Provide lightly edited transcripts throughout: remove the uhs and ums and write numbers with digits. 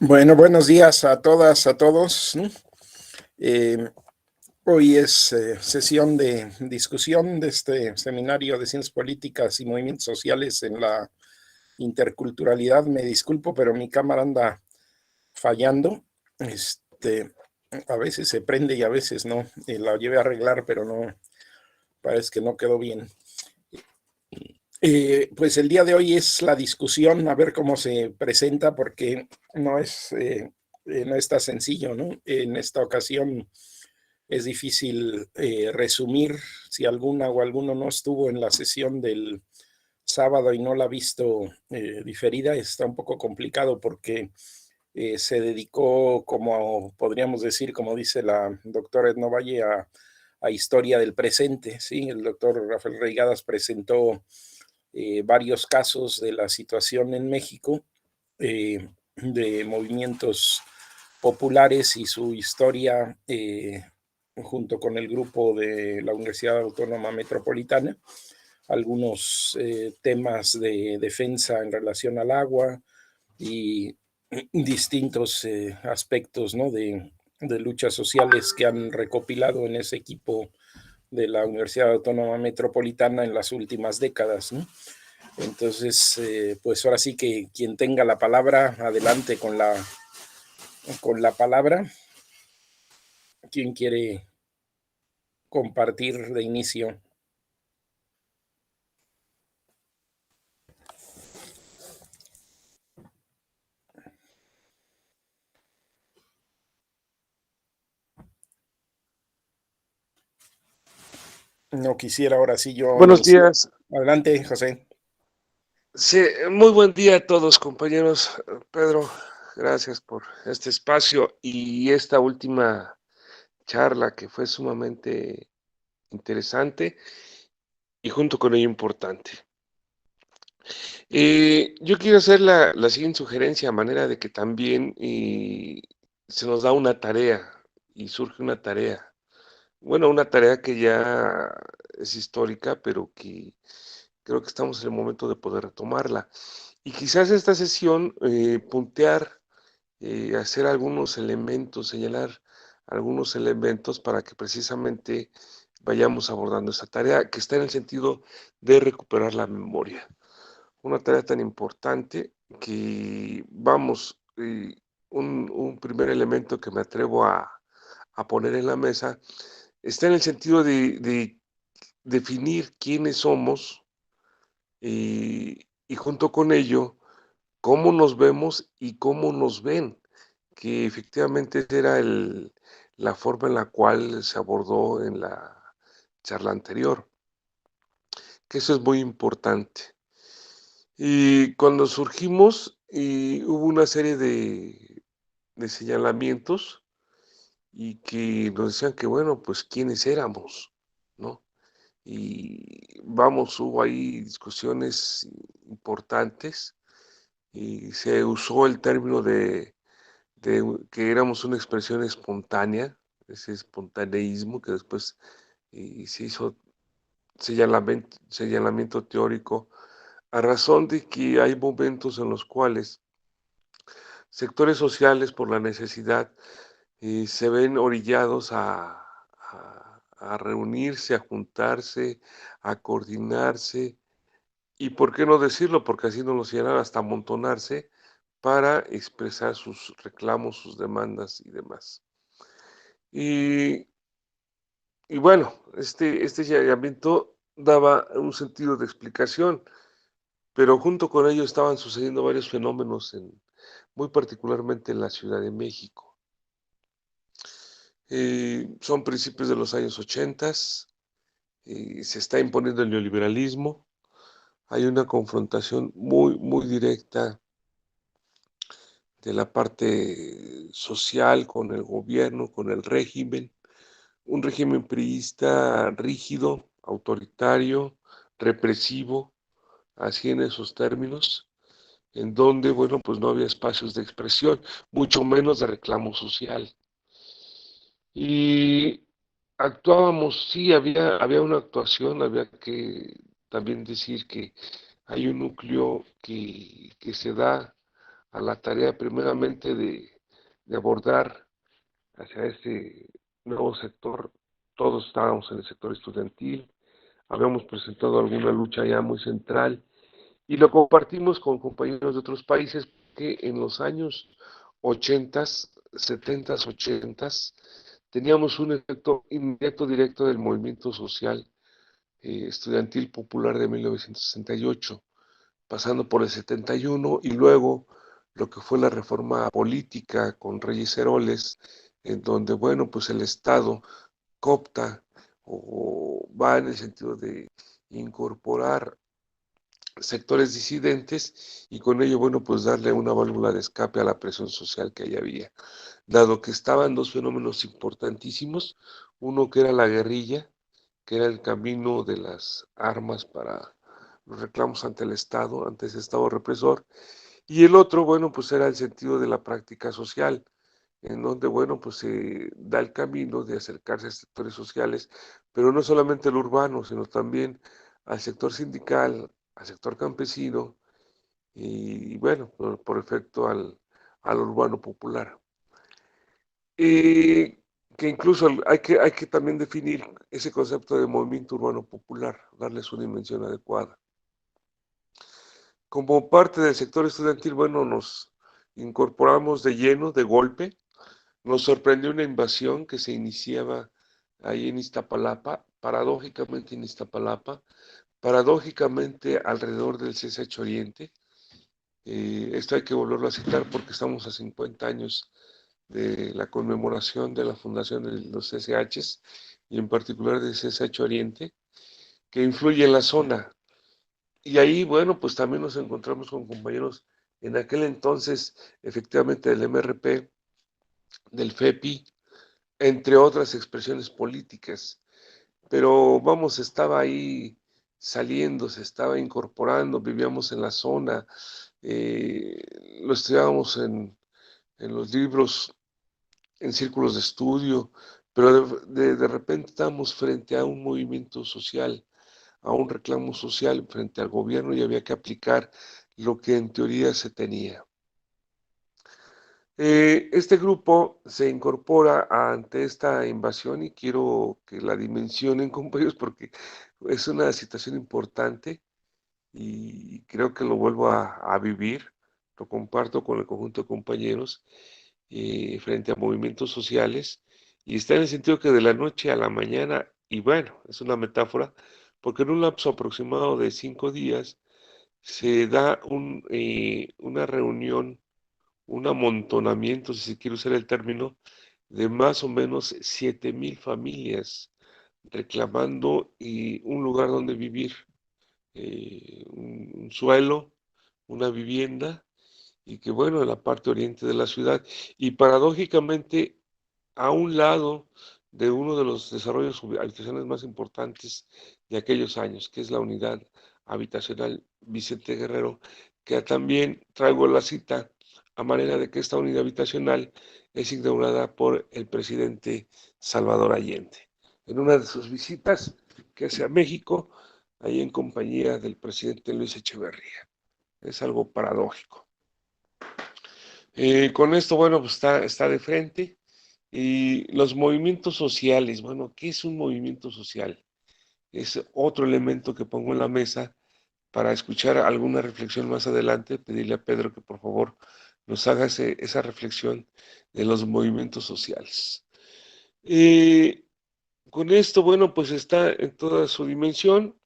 Bueno, buenos días a todas, a todos, ¿no? Eh, Hoy es sesión de discusión de este seminario de ciencias políticas y movimientos sociales en la interculturalidad. Me disculpo, pero mi cámara anda fallando. A veces se prende y a veces no. La llevé a arreglar, pero no, parece que no quedó bien. Pues el día de hoy es la discusión, a ver cómo se presenta, porque no está sencillo, ¿no? En esta ocasión es difícil resumir. Si alguna o alguno no estuvo en la sesión del sábado y no la ha visto diferida, está un poco complicado porque se dedicó, como podríamos decir, como dice la doctora Edna Valle, a historia del presente, ¿sí? El doctor Rafael Reigadas presentó varios casos de la situación en México, de movimientos populares y su historia, junto con el grupo de la Universidad Autónoma Metropolitana, algunos temas de defensa en relación al agua y distintos aspectos, ¿no? de luchas sociales que han recopilado en ese equipo de la Universidad Autónoma Metropolitana en las últimas décadas, ¿no? Entonces, pues ahora sí que quien tenga la palabra, adelante con la palabra. ¿Quién quiere compartir de inicio? No quisiera ahora sí yo Buenos iniciar. días. Adelante, José. Sí, muy buen día a todos, compañeros. Pedro, gracias por este espacio y esta última charla que fue sumamente interesante y junto con ello importante. Yo quiero hacer la siguiente sugerencia a manera de que también se nos da una tarea y surge una tarea. Bueno, una tarea que ya es histórica, pero que creo que estamos en el momento de poder retomarla. Y quizás esta sesión puntear, hacer algunos elementos, señalar algunos elementos para que precisamente vayamos abordando esa tarea que está en el sentido de recuperar la memoria. Una tarea tan importante que vamos, un primer elemento que me atrevo a poner en la mesa está en el sentido de definir quiénes somos y junto con ello cómo nos vemos y cómo nos ven, que efectivamente esa era la forma en la cual se abordó en la charla anterior, que eso es muy importante. Y cuando surgimos, hubo una serie de señalamientos y que nos decían que, bueno, pues quiénes éramos, ¿no? Y vamos, hubo ahí discusiones importantes y se usó el término de que éramos una expresión espontánea, ese espontaneísmo que después se hizo señalamiento teórico, a razón de que hay momentos en los cuales sectores sociales por la necesidad se ven orillados a reunirse, a juntarse, a coordinarse y, ¿por qué no decirlo? Porque así nos lo señalan, hasta amontonarse para expresar sus reclamos, sus demandas y demás. Y, y bueno, este señalamiento daba un sentido de explicación, pero junto con ello estaban sucediendo varios fenómenos, muy particularmente en la Ciudad de México. Son principios de los años 80, se está imponiendo el neoliberalismo, hay una confrontación muy, muy directa de la parte social con el gobierno, con el régimen, un régimen priista rígido, autoritario, represivo, así en esos términos, en donde, bueno, pues no había espacios de expresión, mucho menos de reclamo social. Y actuábamos, sí, había una actuación, había que también decir que hay un núcleo que se da a la tarea primeramente de abordar hacia este nuevo sector. Todos estábamos en el sector estudiantil, habíamos presentado alguna lucha ya muy central y lo compartimos con compañeros de otros países que en los años 80, 70, 80 teníamos un efecto inmediato directo del movimiento social estudiantil popular de 1968, pasando por el 71 y luego lo que fue la reforma política con Reyes Heroles, en donde, bueno, pues el Estado coopta o va en el sentido de incorporar sectores disidentes y con ello, bueno, pues darle una válvula de escape a la presión social que ahí había, dado que estaban dos fenómenos importantísimos, uno que era la guerrilla, que era el camino de las armas para los reclamos ante el Estado, ante ese Estado represor, y el otro, bueno, pues era el sentido de la práctica social, en donde, bueno, pues se da el camino de acercarse a sectores sociales, pero no solamente al urbano, sino también al sector sindical, al sector campesino y bueno, por efecto al urbano popular. Eh, que incluso hay que también definir ese concepto de movimiento urbano popular, darle su dimensión adecuada. Como parte del sector estudiantil, bueno, nos incorporamos de lleno, de golpe. Nos sorprendió una invasión que se iniciaba ahí en Iztapalapa, paradójicamente en Iztapalapa, paradójicamente alrededor del CCH Oriente. Esto hay que volverlo a citar porque estamos a 50 años de la conmemoración de la fundación de los CCHs y en particular del CCH Oriente, que influye en la zona. Y ahí, bueno, pues también nos encontramos con compañeros en aquel entonces, efectivamente, del MRP, del FEPI, entre otras expresiones políticas. Pero vamos, estaba ahí saliendo, se estaba incorporando, vivíamos en la zona, lo estudiábamos en los libros, en círculos de estudio, pero de repente estábamos frente a un movimiento social, a un reclamo social frente al gobierno y había que aplicar lo que en teoría se tenía. Este grupo se incorpora ante esta invasión y quiero que la dimensionen, compañeros, porque es una situación importante y creo que lo vuelvo a vivir, lo comparto con el conjunto de compañeros frente a movimientos sociales y está en el sentido que de la noche a la mañana, y bueno, es una metáfora, porque en un lapso aproximado de 5 días se da una reunión, un amontonamiento, si se quiere usar el término, de más o menos 7,000 familias reclamando un lugar donde vivir, un suelo, una vivienda, y que bueno, en la parte oriente de la ciudad, y paradójicamente a un lado de uno de los desarrollos habitacionales más importantes de aquellos años, que es la unidad habitacional Vicente Guerrero, que también traigo la cita a manera de que esta unidad habitacional es inaugurada por el presidente Salvador Allende. En una de sus visitas que hace a México, ahí en compañía del presidente Luis Echeverría. Es algo paradójico. Con esto, bueno, pues está de frente. Y los movimientos sociales, bueno, ¿qué es un movimiento social? Es otro elemento que pongo en la mesa para escuchar alguna reflexión más adelante, pedirle a Pedro que por favor nos haga esa reflexión de los movimientos sociales. Con esto, bueno, pues está en toda su dimensión,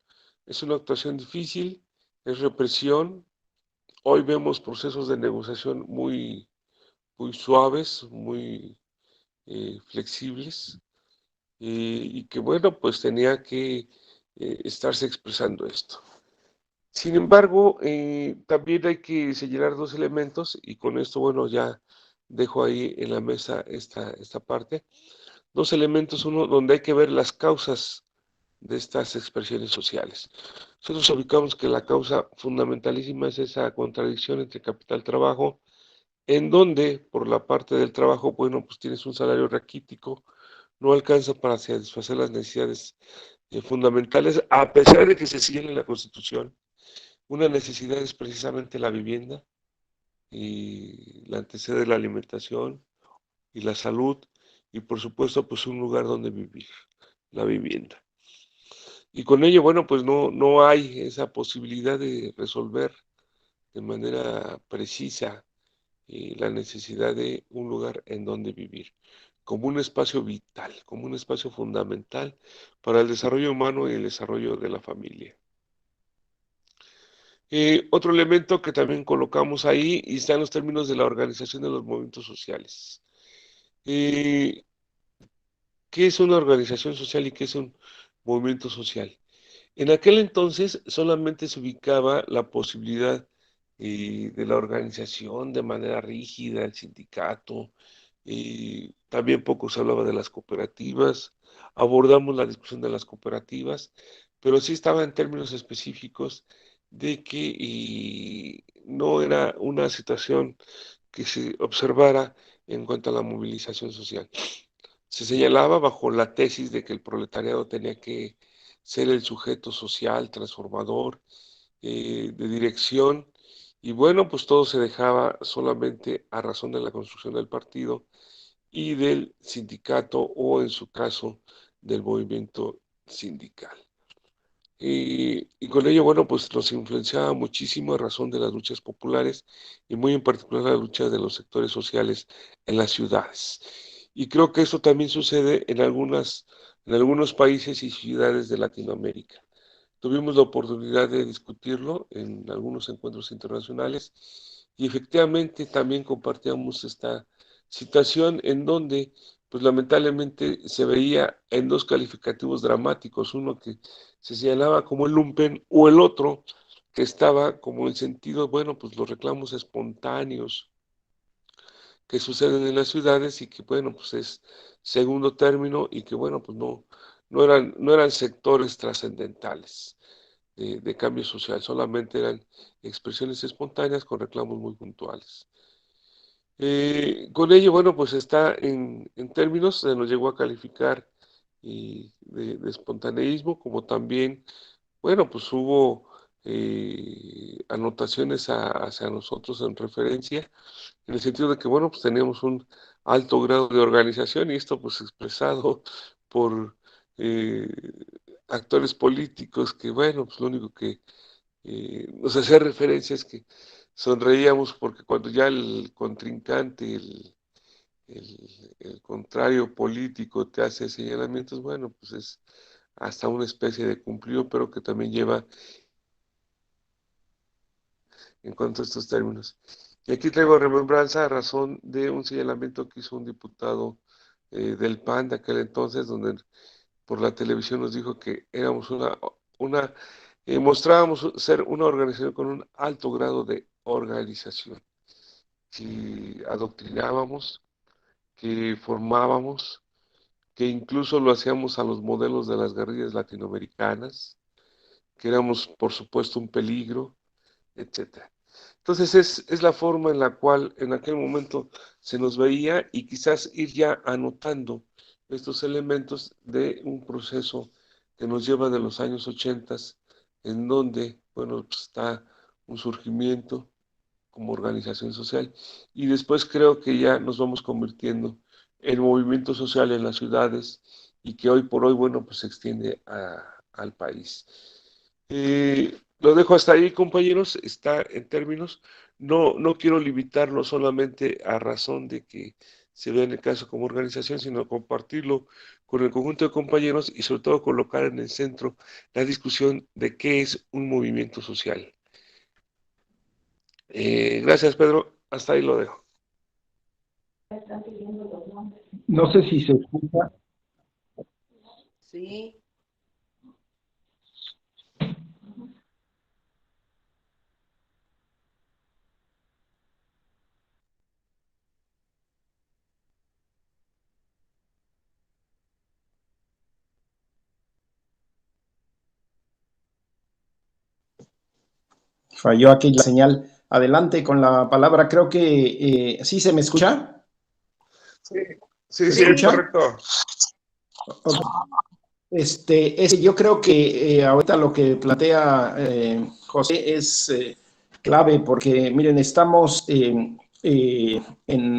es una actuación difícil, es represión. Hoy vemos procesos de negociación muy suaves, muy flexibles, y que bueno, pues tenía que estarse expresando esto. Sin embargo, también hay que señalar dos elementos, y con esto, bueno, ya dejo ahí en la mesa esta parte. Dos elementos, uno donde hay que ver las causas de estas expresiones sociales. Nosotros ubicamos que la causa fundamentalísima es esa contradicción entre capital-trabajo, en donde por la parte del trabajo, bueno, pues tienes un salario raquítico, no alcanza para satisfacer las necesidades fundamentales, a pesar de que se siguen en la Constitución. Una necesidad es precisamente la vivienda, y la antecede la alimentación y la salud, y por supuesto, pues un lugar donde vivir, la vivienda. Y con ello, bueno, pues no hay esa posibilidad de resolver de manera precisa la necesidad de un lugar en donde vivir, como un espacio vital, como un espacio fundamental para el desarrollo humano y el desarrollo de la familia. Otro elemento que también colocamos ahí y está en los términos de la organización de los movimientos sociales. Eh, ¿Qué es una organización social y qué es un movimiento social? En aquel entonces solamente se ubicaba la posibilidad de la organización de manera rígida, el sindicato, también poco se hablaba de las cooperativas, abordamos la discusión de las cooperativas, pero sí estaba en términos específicos de que no era una situación que se observara en cuanto a la movilización social. Se señalaba bajo la tesis de que el proletariado tenía que ser el sujeto social, transformador, de dirección, y bueno, pues todo se dejaba solamente a razón de la construcción del partido y del sindicato o en su caso del movimiento sindical. Y con ello, bueno, pues nos influenciaba muchísimo a razón de las luchas populares y muy en particular la lucha de los sectores sociales en las ciudades. Y creo que eso también sucede en algunos países y ciudades de Latinoamérica. Tuvimos la oportunidad de discutirlo en algunos encuentros internacionales y efectivamente también compartíamos esta situación en donde, pues lamentablemente se veía en dos calificativos dramáticos, uno que se señalaba como el lumpen o el otro que estaba como en sentido, bueno, pues los reclamos espontáneos que suceden en las ciudades y que, bueno, pues es segundo término y que, bueno, pues no eran sectores trascendentales de cambio social, solamente eran expresiones espontáneas con reclamos muy puntuales. Con ello, bueno, pues está en términos, se nos llegó a calificar de espontaneísmo, como también, bueno, pues hubo anotaciones hacia nosotros en referencia, en el sentido de que, bueno, pues teníamos un alto grado de organización y esto pues expresado por eh, actores políticos que, bueno, pues lo único que nos hacía referencia es que sonreíamos porque cuando ya el contrincante, el contrario político te hace señalamientos, bueno, pues es hasta una especie de cumplido, pero que también lleva en cuanto a estos términos. Y aquí traigo remembranza a razón de un señalamiento que hizo un diputado del PAN de aquel entonces, donde por la televisión nos dijo que éramos mostrábamos ser una organización con un alto grado de organización, que adoctrinábamos, que formábamos, que incluso lo hacíamos a los modelos de las guerrillas latinoamericanas, que éramos, por supuesto, un peligro, etcétera. Entonces es la forma en la cual en aquel momento se nos veía y quizás ir ya anotando estos elementos de un proceso que nos lleva de los años 80, en donde, bueno, pues está un surgimiento como organización social y después creo que ya nos vamos convirtiendo en movimiento social en las ciudades y que hoy por hoy, bueno, pues se extiende al país. Lo dejo hasta ahí, compañeros, está en términos, no quiero limitarlo solamente a razón de que se vea en el caso como organización, sino compartirlo con el conjunto de compañeros y sobre todo colocar en el centro la discusión de qué es un movimiento social. Gracias, Pedro, hasta ahí lo dejo. No sé si se escucha. Sí. Falló aquí la señal. Adelante con la palabra. Creo que sí se me escucha. Sí, sí, ¿Se sí, es escucha? correcto. Okay. Yo creo que ahorita lo que plantea José es clave, porque miren, estamos en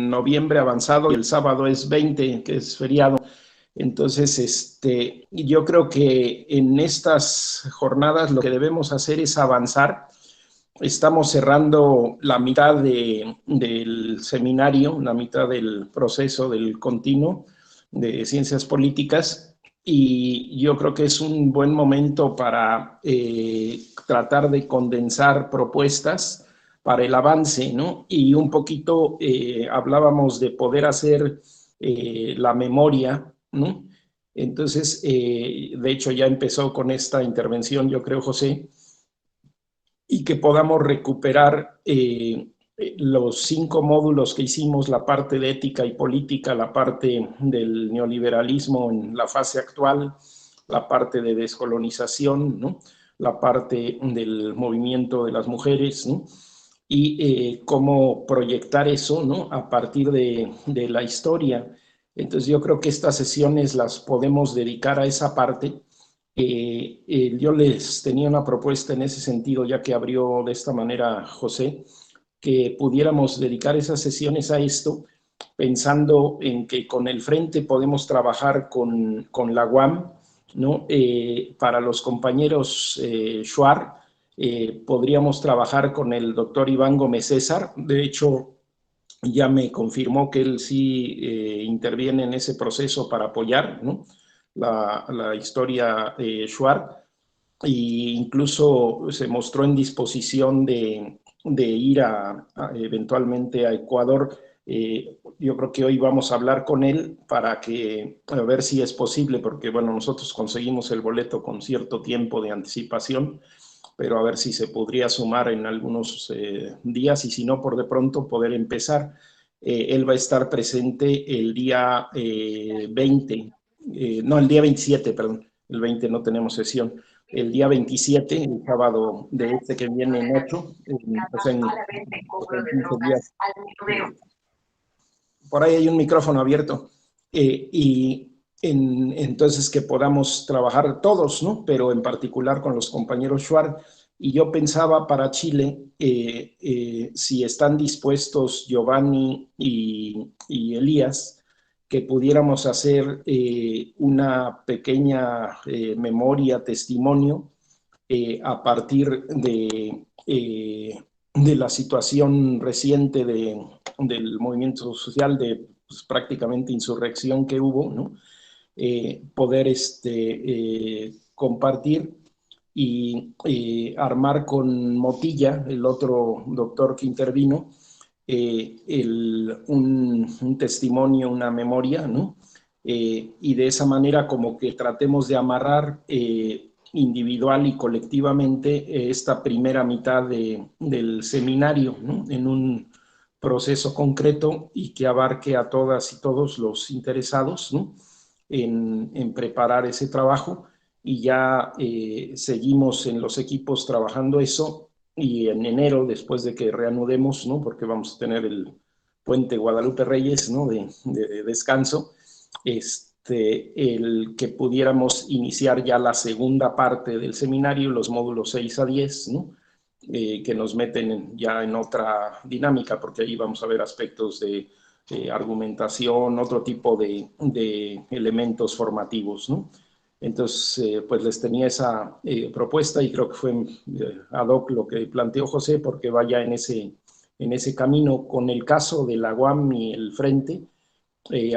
noviembre avanzado y el sábado es 20, que es feriado. Entonces, yo creo que en estas jornadas lo que debemos hacer es avanzar. Estamos cerrando la mitad del seminario, la mitad del proceso del continuo de ciencias políticas, y yo creo que es un buen momento para tratar de condensar propuestas para el avance, ¿no? Y un poquito hablábamos de poder hacer la memoria, ¿no? Entonces, de hecho ya empezó con esta intervención, yo creo, José, y que podamos recuperar los 5 módulos que hicimos, la parte de ética y política, la parte del neoliberalismo en la fase actual, la parte de descolonización, ¿no? La parte del movimiento de las mujeres, ¿no? Y cómo proyectar eso, ¿no? A partir de la historia. Entonces yo creo que estas sesiones las podemos dedicar a esa parte. Yo les tenía una propuesta en ese sentido, ya que abrió de esta manera José, que pudiéramos dedicar esas sesiones a esto, pensando en que con el Frente podemos trabajar con la UAM, ¿no? Para los compañeros Shuar, podríamos trabajar con el doctor Iván Gómez César. De hecho, ya me confirmó que él sí interviene en ese proceso para apoyar, ¿no? La historia Shuar, e incluso se mostró en disposición de ir eventualmente a Ecuador. Yo creo que hoy vamos a hablar con él para que a ver si es posible, porque bueno, nosotros conseguimos el boleto con cierto tiempo de anticipación, pero a ver si se podría sumar en algunos días, y si no, por de pronto poder empezar. Él va a estar presente el día 20, no, el día 27, perdón, el 20 no tenemos sesión. El día 27, el sábado de este que viene en 8, o sea, en 15 días. Por ahí hay un micrófono abierto. Entonces que podamos trabajar todos, ¿no? Pero en particular con los compañeros Shuar. Y yo pensaba para Chile, si están dispuestos Giovanni y Elías, que pudiéramos hacer una pequeña memoria, testimonio, a partir de la situación reciente del movimiento social, de pues, prácticamente insurrección que hubo, ¿no? Poder compartir y armar con Motilla, el otro doctor que intervino, un testimonio, una memoria, ¿no? Y de esa manera como que tratemos de amarrar individual y colectivamente esta primera mitad del seminario, ¿no? En un proceso concreto y que abarque a todas y todos los interesados, ¿no? En preparar ese trabajo, y ya seguimos en los equipos trabajando eso, y en enero, después de que reanudemos, ¿no? Porque vamos a tener el puente Guadalupe Reyes, ¿no? De descanso, el que pudiéramos iniciar ya la segunda parte del seminario, los módulos 6 a 10, ¿no? Que nos meten ya en otra dinámica, porque ahí vamos a ver aspectos de argumentación, otro tipo de elementos formativos, ¿no? Entonces, pues les tenía esa propuesta, y creo que fue ad hoc lo que planteó José, porque vaya en ese camino. Con el caso de la UAM y el Frente,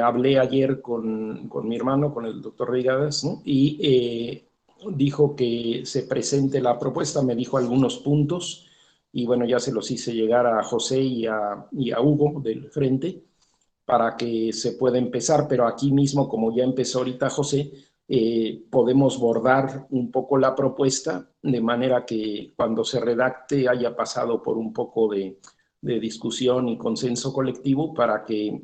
hablé ayer con mi hermano, con el doctor Rigadas, ¿no? Y dijo que se presente la propuesta, me dijo algunos puntos, y bueno, ya se los hice llegar a José y a Hugo del Frente para que se pueda empezar, pero aquí mismo, como ya empezó ahorita José, podemos bordar un poco la propuesta de manera que cuando se redacte haya pasado por un poco de discusión y consenso colectivo, para que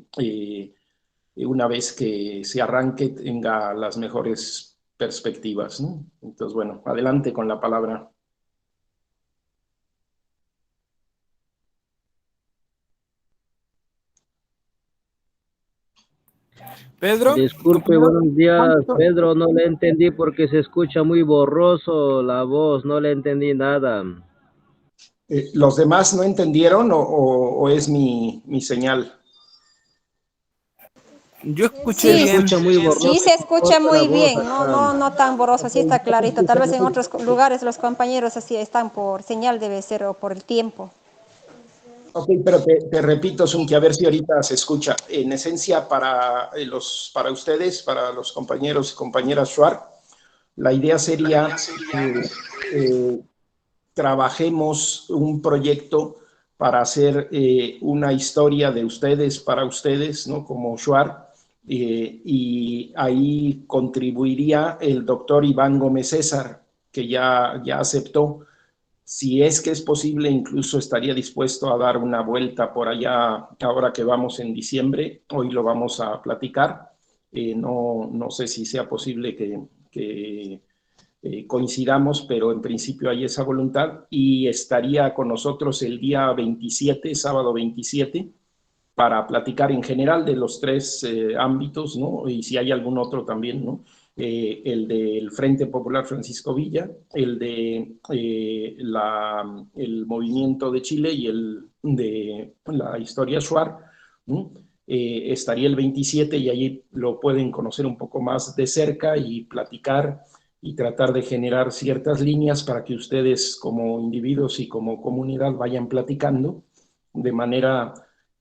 una vez que se arranque tenga las mejores perspectivas, ¿no? Entonces, bueno, adelante con la palabra. Pedro, Disculpe, compañero, buenos días, ¿cuánto? Pedro, no le entendí porque se escucha muy borroso la voz, no le entendí nada. ¿Los demás no entendieron o es mi señal? Yo escuché Se Sí, bien. escucha muy sí borroso se escucha la muy voz bien, no, acá. no, no tan borroso, Ok, sí está ya se clarito. Tal escucha vez en mejor. otros lugares los compañeros así están por señal, debe ser, o por el tiempo. Ok, pero te repito, Zunki, a ver si ahorita se escucha. En esencia, para ustedes, para los compañeros y compañeras Shuar, la idea sería que trabajemos un proyecto para hacer una historia de ustedes para ustedes, ¿no? Como Shuar, y ahí contribuiría el doctor Iván Gómez César, que ya aceptó. Si es que es posible, incluso estaría dispuesto a dar una vuelta por allá ahora que vamos en diciembre. Hoy lo vamos a platicar. No sé si sea posible que coincidamos, pero en principio hay esa voluntad y estaría con nosotros el día 27, sábado 27, para platicar en general de los tres ámbitos, ¿no? Y si hay algún otro también, ¿no? El del Frente Popular Francisco Villa, el de el movimiento de Chile y el de la historia Shuar, ¿no? Estaría el 27 y allí lo pueden conocer un poco más de cerca y platicar y tratar de generar ciertas líneas para que ustedes como individuos y como comunidad vayan platicando de manera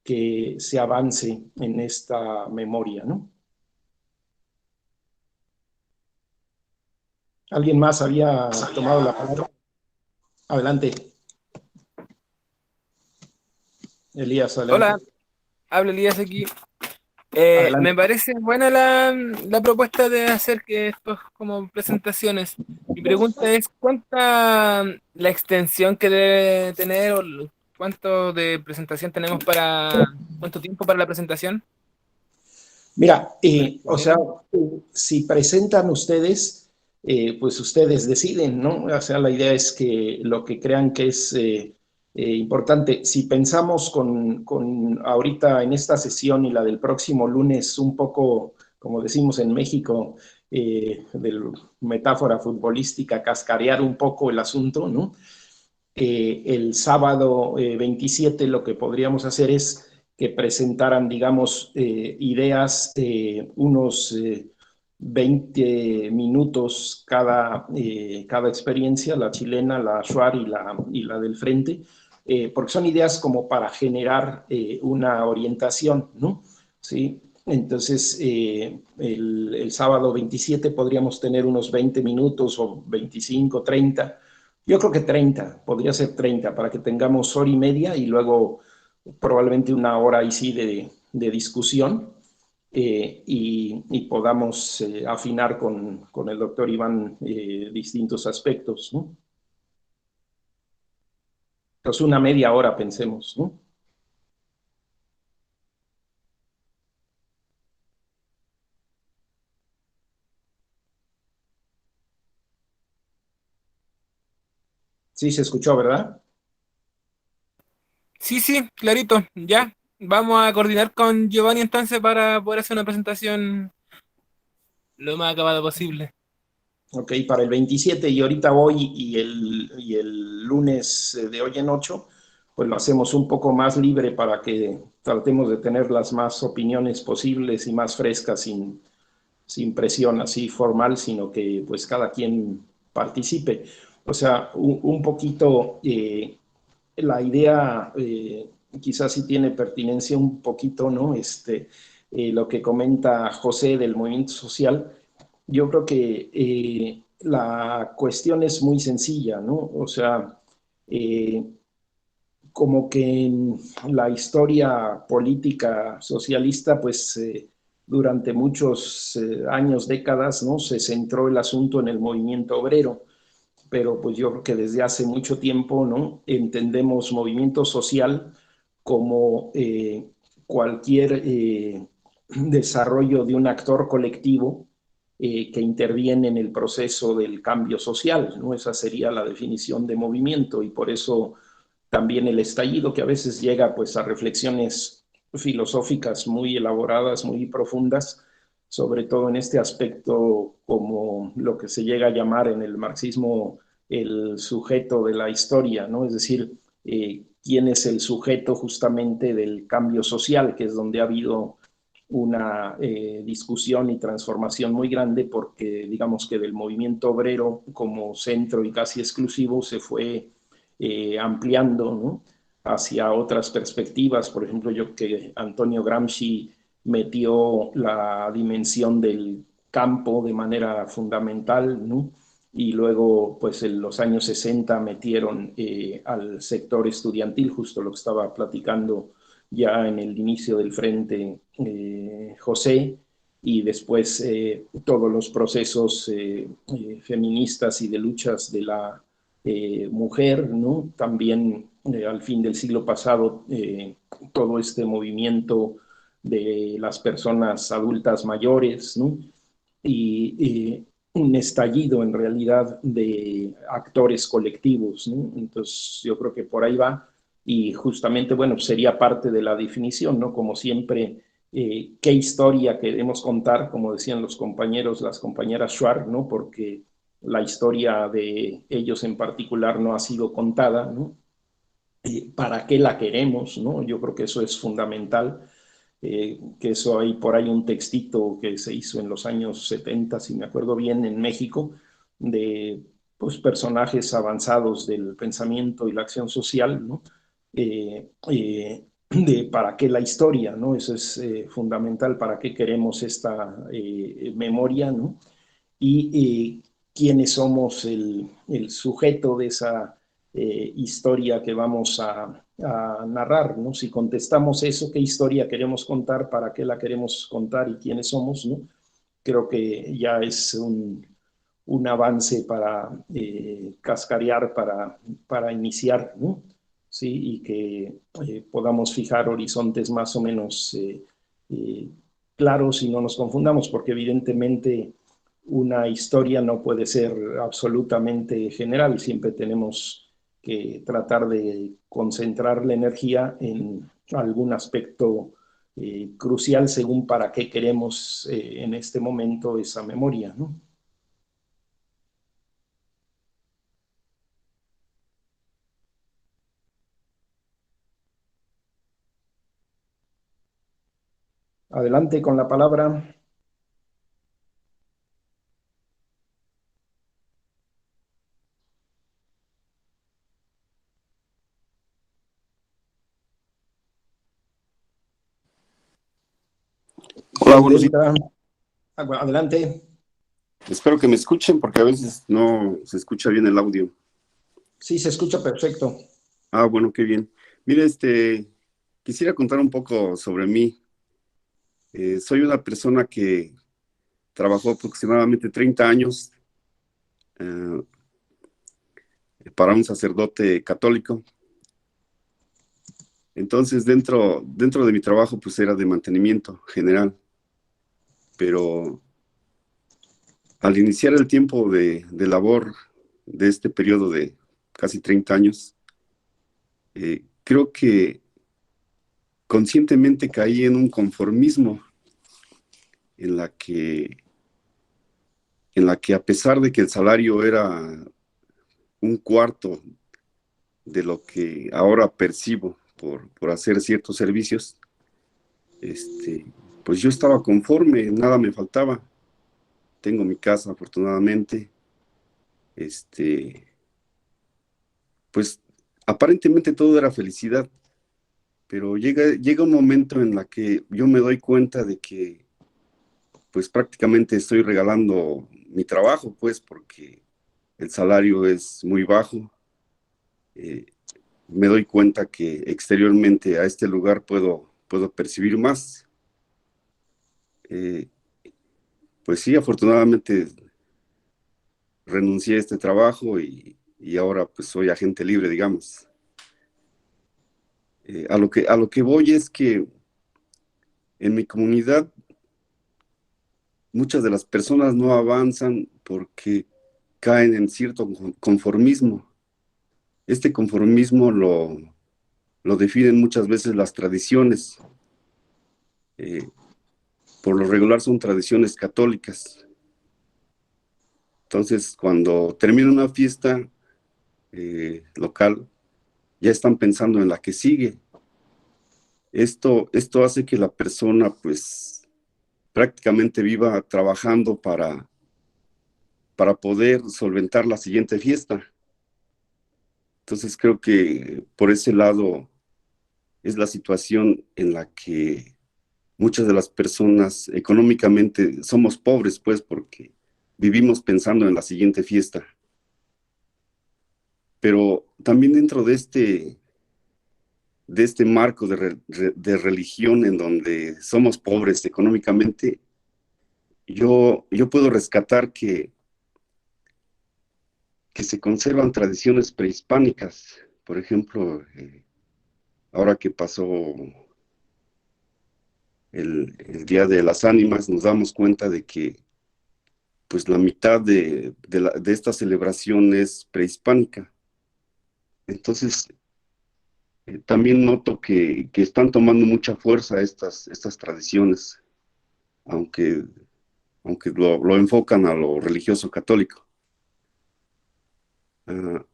que se avance en esta memoria, ¿no? ¿Alguien más había tomado la palabra? Adelante. Elías, adelante. Hola, habla Elías aquí. Me Adelante. parece buena la propuesta de hacer que estos como presentaciones. Mi pregunta es, ¿cuánta la extensión que debe tener o cuánto de presentación tenemos cuánto tiempo para la presentación? Mira, ¿Me o sea, responderían? si presentan ustedes, pues ustedes deciden, ¿no? O sea, la idea es que lo que crean que es importante, si pensamos con ahorita en esta sesión y la del próximo lunes, un poco, como decimos en México, de metáfora futbolística, cascarear un poco el asunto, ¿no? El sábado 27 lo que podríamos hacer es que presentaran, digamos, ideas, unos 20 minutos cada experiencia, la chilena, la Shuar y la del Frente, porque son ideas como para generar una orientación, ¿no? ¿Sí? Entonces, el sábado 27 podríamos tener unos 20 minutos o 25, 30. Yo creo que 30, podría ser 30, para que tengamos hora y media y luego probablemente una hora ahí sí de discusión y podamos afinar con el doctor Iván distintos aspectos, ¿no? Entonces una media hora pensemos, ¿no? Sí, se escuchó, ¿verdad? Sí, sí, clarito, ya. Vamos a coordinar con Giovanni entonces para poder hacer una presentación lo más acabada posible. Ok, para el 27 y ahorita hoy y el lunes de hoy en 8, pues lo hacemos un poco más libre para que tratemos de tener las más opiniones posibles y más frescas sin presión así formal, sino que pues cada quien participe. O sea, un poquito la idea quizás sí tiene pertinencia un poquito, ¿no? Lo que comenta José del movimiento social, yo creo que la cuestión es muy sencilla, ¿no? O sea, eh, como que en la historia política socialista, pues durante muchos años, décadas, ¿no? Se centró el asunto en el movimiento obrero, pero pues yo creo que desde hace mucho tiempo, ¿no? Entendemos movimiento social como cualquier desarrollo de un actor colectivo que interviene en el proceso del cambio social, ¿no? Esa sería la definición de movimiento y por eso también el estallido, que a veces llega pues a reflexiones filosóficas muy elaboradas, muy profundas, sobre todo en este aspecto como lo que se llega a llamar en el marxismo el sujeto de la historia, ¿no? Es decir, quién es el sujeto justamente del cambio social, que es donde ha habido una discusión y transformación muy grande, porque digamos que del movimiento obrero como centro y casi exclusivo se fue ampliando, ¿no?, hacia otras perspectivas. Por ejemplo, yo que Antonio Gramsci metió la dimensión del campo de manera fundamental, ¿no? Y luego, pues en los años 60 metieron al sector estudiantil, justo lo que estaba platicando ya en el inicio del frente José, y después todos los procesos feministas y de luchas de la mujer, ¿no? También al fin del siglo pasado, todo este movimiento de las personas adultas mayores, ¿no? Y un estallido en realidad de actores colectivos, ¿no? Entonces yo creo que por ahí va, y justamente, bueno, sería parte de la definición, ¿no? Como siempre, qué historia queremos contar, como decían los compañeros, las compañeras Schwartz, ¿no? Porque la historia de ellos en particular no ha sido contada, ¿no? ¿Para qué la queremos, ¿no? Yo creo que eso es fundamental. Que eso hay por ahí un textito que se hizo en los años 70, si me acuerdo bien, en México, de pues, personajes avanzados del pensamiento y la acción social, ¿no? De para qué la historia, ¿no? Eso es fundamental, para qué queremos esta memoria, ¿no? Y quiénes somos el sujeto de esa historia que vamos a narrar, ¿no? Si contestamos eso, ¿qué historia queremos contar? ¿Para qué la queremos contar? ¿Y quiénes somos? ¿No? Creo que ya es un avance para cascarear, para iniciar, ¿no? Sí, y que podamos fijar horizontes más o menos claros y no nos confundamos, porque evidentemente una historia no puede ser absolutamente general, siempre tenemos que tratar de concentrar la energía en algún aspecto crucial según para qué queremos en este momento esa memoria, ¿no? Adelante con la palabra. Hola, buenos días. Adelante. Espero que me escuchen porque a veces no se escucha bien el audio. Sí, se escucha perfecto. Ah, bueno, qué bien. Mire, quisiera contar un poco sobre mí. Soy una persona que trabajó aproximadamente 30 años eh, para un sacerdote católico. Entonces, dentro de mi trabajo, pues era de mantenimiento general. Pero al iniciar el tiempo de labor de este periodo de casi 30 años, creo que conscientemente caí en un conformismo en la que, a pesar de que el salario era un cuarto de lo que ahora percibo por hacer ciertos servicios, pues yo estaba conforme, nada me faltaba. Tengo mi casa, afortunadamente. Pues aparentemente todo era felicidad, pero llega un momento en la que yo me doy cuenta de que pues prácticamente estoy regalando mi trabajo, pues, porque el salario es muy bajo. Eh, Me doy cuenta que exteriormente a este lugar puedo percibir más. Eh, pues sí, afortunadamente renuncié a este trabajo y ahora pues soy agente libre, digamos. A lo que voy es que en mi comunidad muchas de las personas no avanzan porque caen en cierto conformismo. Este conformismo lo definen muchas veces las tradiciones. Por lo regular son tradiciones católicas. Entonces, cuando termina una fiesta local, ya están pensando en la que sigue. Esto hace que la persona pues prácticamente viva trabajando para poder solventar la siguiente fiesta. Entonces creo que por ese lado es la situación en la que muchas de las personas económicamente somos pobres, pues, porque vivimos pensando en la siguiente fiesta. Pero también dentro de este marco de religión en donde somos pobres económicamente, yo puedo rescatar que se conservan tradiciones prehispánicas. Por ejemplo, ahora que pasó el Día de las Ánimas, nos damos cuenta de que pues la mitad de esta celebración es prehispánica. Entonces, también noto que están tomando mucha fuerza estas tradiciones, aunque, aunque lo enfocan a lo religioso católico. Ah,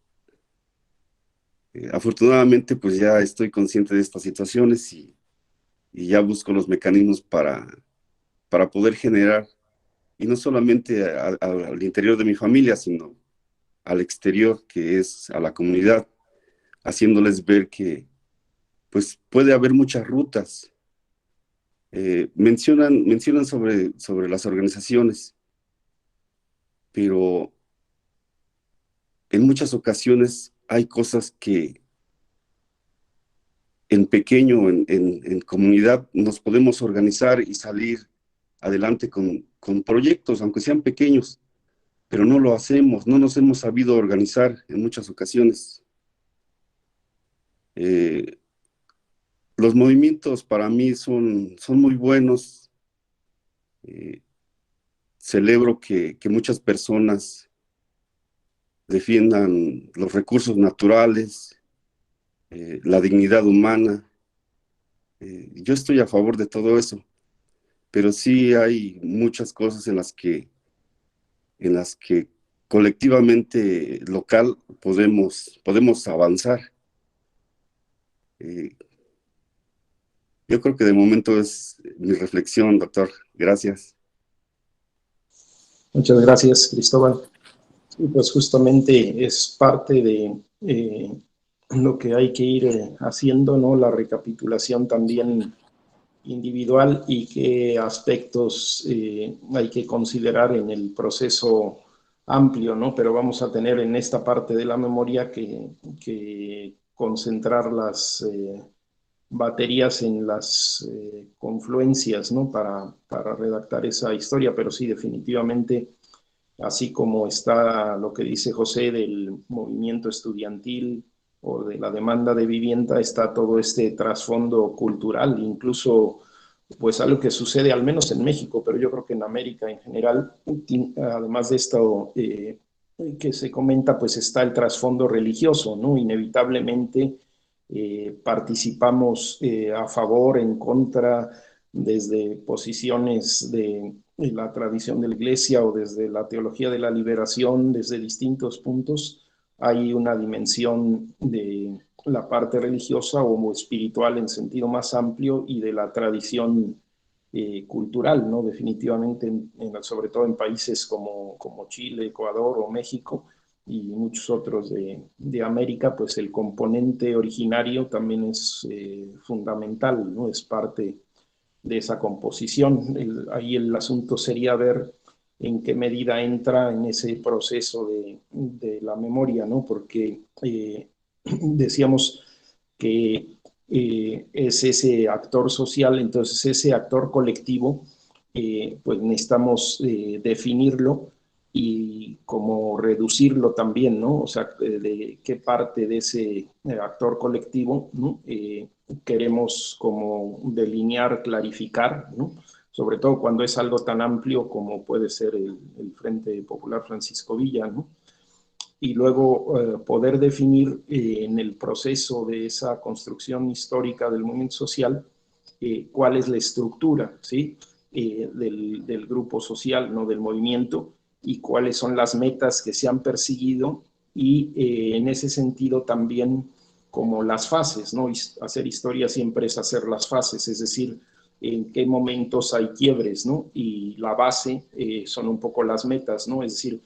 afortunadamente, pues ya estoy consciente de estas situaciones y ya busco los mecanismos para poder generar, y no solamente al interior de mi familia, sino al exterior, que es a la comunidad, haciéndoles ver que pues puede haber muchas rutas. Mencionan sobre las organizaciones, pero en muchas ocasiones hay cosas que en pequeño, en comunidad, nos podemos organizar y salir adelante con proyectos, aunque sean pequeños, pero no lo hacemos, no nos hemos sabido organizar en muchas ocasiones. Los movimientos para mí son muy buenos. Celebro que muchas personas defiendan los recursos naturales, la dignidad humana. Yo estoy a favor de todo eso, pero sí hay muchas cosas en las que colectivamente local podemos avanzar. Yo creo que de momento es mi reflexión, doctor. Gracias. Muchas gracias, Cristóbal. Y pues justamente es parte de lo que hay que ir haciendo, ¿no? La recapitulación también individual y qué aspectos hay que considerar en el proceso amplio, ¿no? Pero vamos a tener en esta parte de la memoria que concentrar las baterías en las confluencias, ¿no? Para redactar esa historia, pero sí, definitivamente, así como está lo que dice José del movimiento estudiantil o de la demanda de vivienda, está todo este trasfondo cultural, incluso pues algo que sucede al menos en México, pero yo creo que en América en general, además de esto que se comenta, pues está el trasfondo religioso, ¿no? Inevitablemente participamos a favor, en contra, desde posiciones de la tradición de la Iglesia o desde la teología de la liberación, desde distintos puntos. Hay una dimensión de la parte religiosa o espiritual en sentido más amplio y de la tradición cultural, ¿no? Definitivamente, sobre todo en países como Chile, Ecuador o México y muchos otros de América, pues el componente originario también es fundamental, ¿no? Es parte de esa composición. Ahí el asunto sería ver en qué medida entra en ese proceso de la memoria, ¿no? Porque decíamos que es ese actor social, entonces ese actor colectivo, pues necesitamos definirlo y como reducirlo también, ¿no? O sea, de qué parte de ese actor colectivo, ¿no? Queremos como delinear, clarificar, ¿no? Sobre todo cuando es algo tan amplio como puede ser el Frente Popular Francisco Villa, ¿no? Y luego poder definir en el proceso de esa construcción histórica del movimiento social cuál es la estructura, ¿sí? Del grupo social, no del movimiento, y cuáles son las metas que se han perseguido y en ese sentido también como las fases, ¿no? Hacer historia siempre es hacer las fases, es decir, en qué momentos hay quiebres, ¿no? Y la base son un poco las metas, ¿no? Es decir,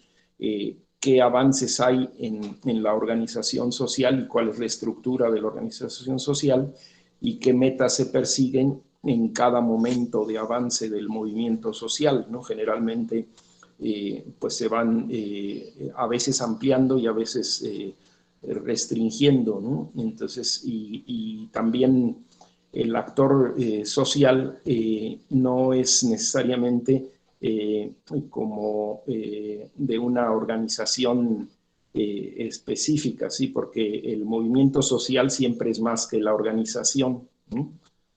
qué avances hay en la organización social y cuál es la estructura de la organización social y qué metas se persiguen en cada momento de avance del movimiento social, ¿no? Generalmente, pues se van a veces ampliando y a veces restringiendo, ¿no? Entonces, y también el actor social no es necesariamente como de una organización específica, ¿sí? Porque el movimiento social siempre es más que la organización, ¿no?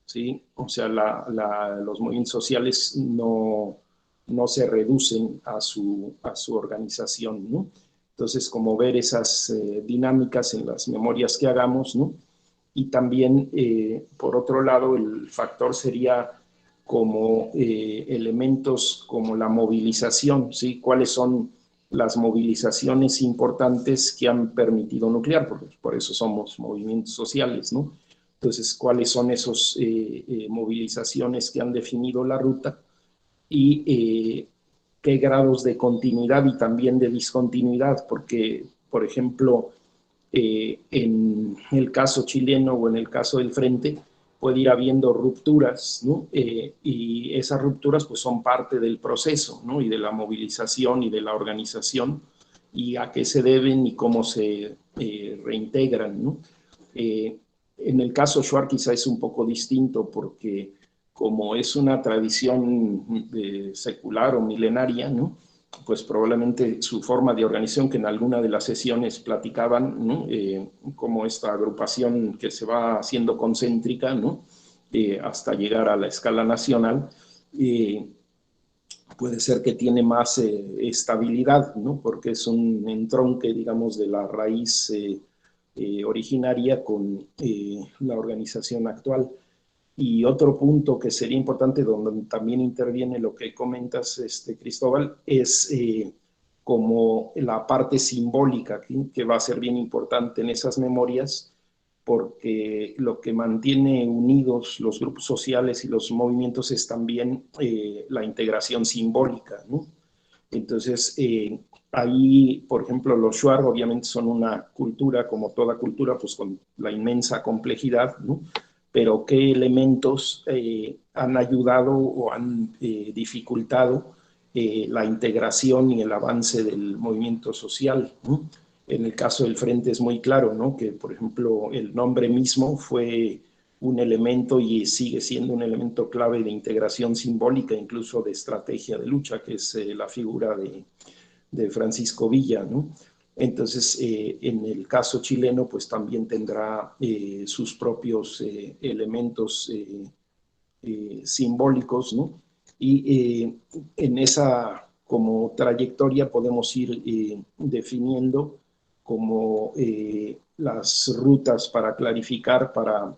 ¿Sí? O sea, los movimientos sociales no se reducen a su organización, ¿no? Entonces, como ver esas dinámicas en las memorias que hagamos, ¿no? Y también, por otro lado, el factor sería como elementos como la movilización, ¿sí? ¿Cuáles son las movilizaciones importantes que han permitido nuclear? Porque por eso somos movimientos sociales, ¿no? Entonces, ¿cuáles son esas movilizaciones que han definido la ruta? Y qué grados de continuidad y también de discontinuidad, porque, por ejemplo, en el caso chileno o en el caso del Frente, puede ir habiendo rupturas, ¿no? Y esas rupturas pues son parte del proceso, ¿no? Y de la movilización y de la organización, y a qué se deben y cómo se reintegran, ¿no? En el caso Shuar quizá es un poco distinto porque como es una tradición secular o milenaria, ¿no? Pues probablemente su forma de organización, que en alguna de las sesiones platicaban, ¿no? Como esta agrupación que se va haciendo concéntrica, ¿no? Hasta llegar a la escala nacional, puede ser que tiene más estabilidad, ¿no? Porque es un entronque, digamos, de la raíz originaria con la organización actual. Y otro punto que sería importante, donde también interviene lo que comentas, Cristóbal, es como la parte simbólica, que va a ser bien importante en esas memorias, porque lo que mantiene unidos los grupos sociales y los movimientos es también la integración simbólica, ¿no? Entonces, ahí, por ejemplo, los Shuar obviamente son una cultura, como toda cultura, pues con la inmensa complejidad, ¿no? Pero qué elementos han ayudado o han dificultado la integración y el avance del movimiento social, ¿no? En el caso del Frente es muy claro, ¿no? Que, por ejemplo, el nombre mismo fue un elemento y sigue siendo un elemento clave de integración simbólica, incluso de estrategia de lucha, que es la figura de Francisco Villa, ¿no? Entonces, en el caso chileno, pues también tendrá sus propios elementos simbólicos, ¿no? Y en esa como trayectoria podemos ir definiendo como las rutas para clarificar, para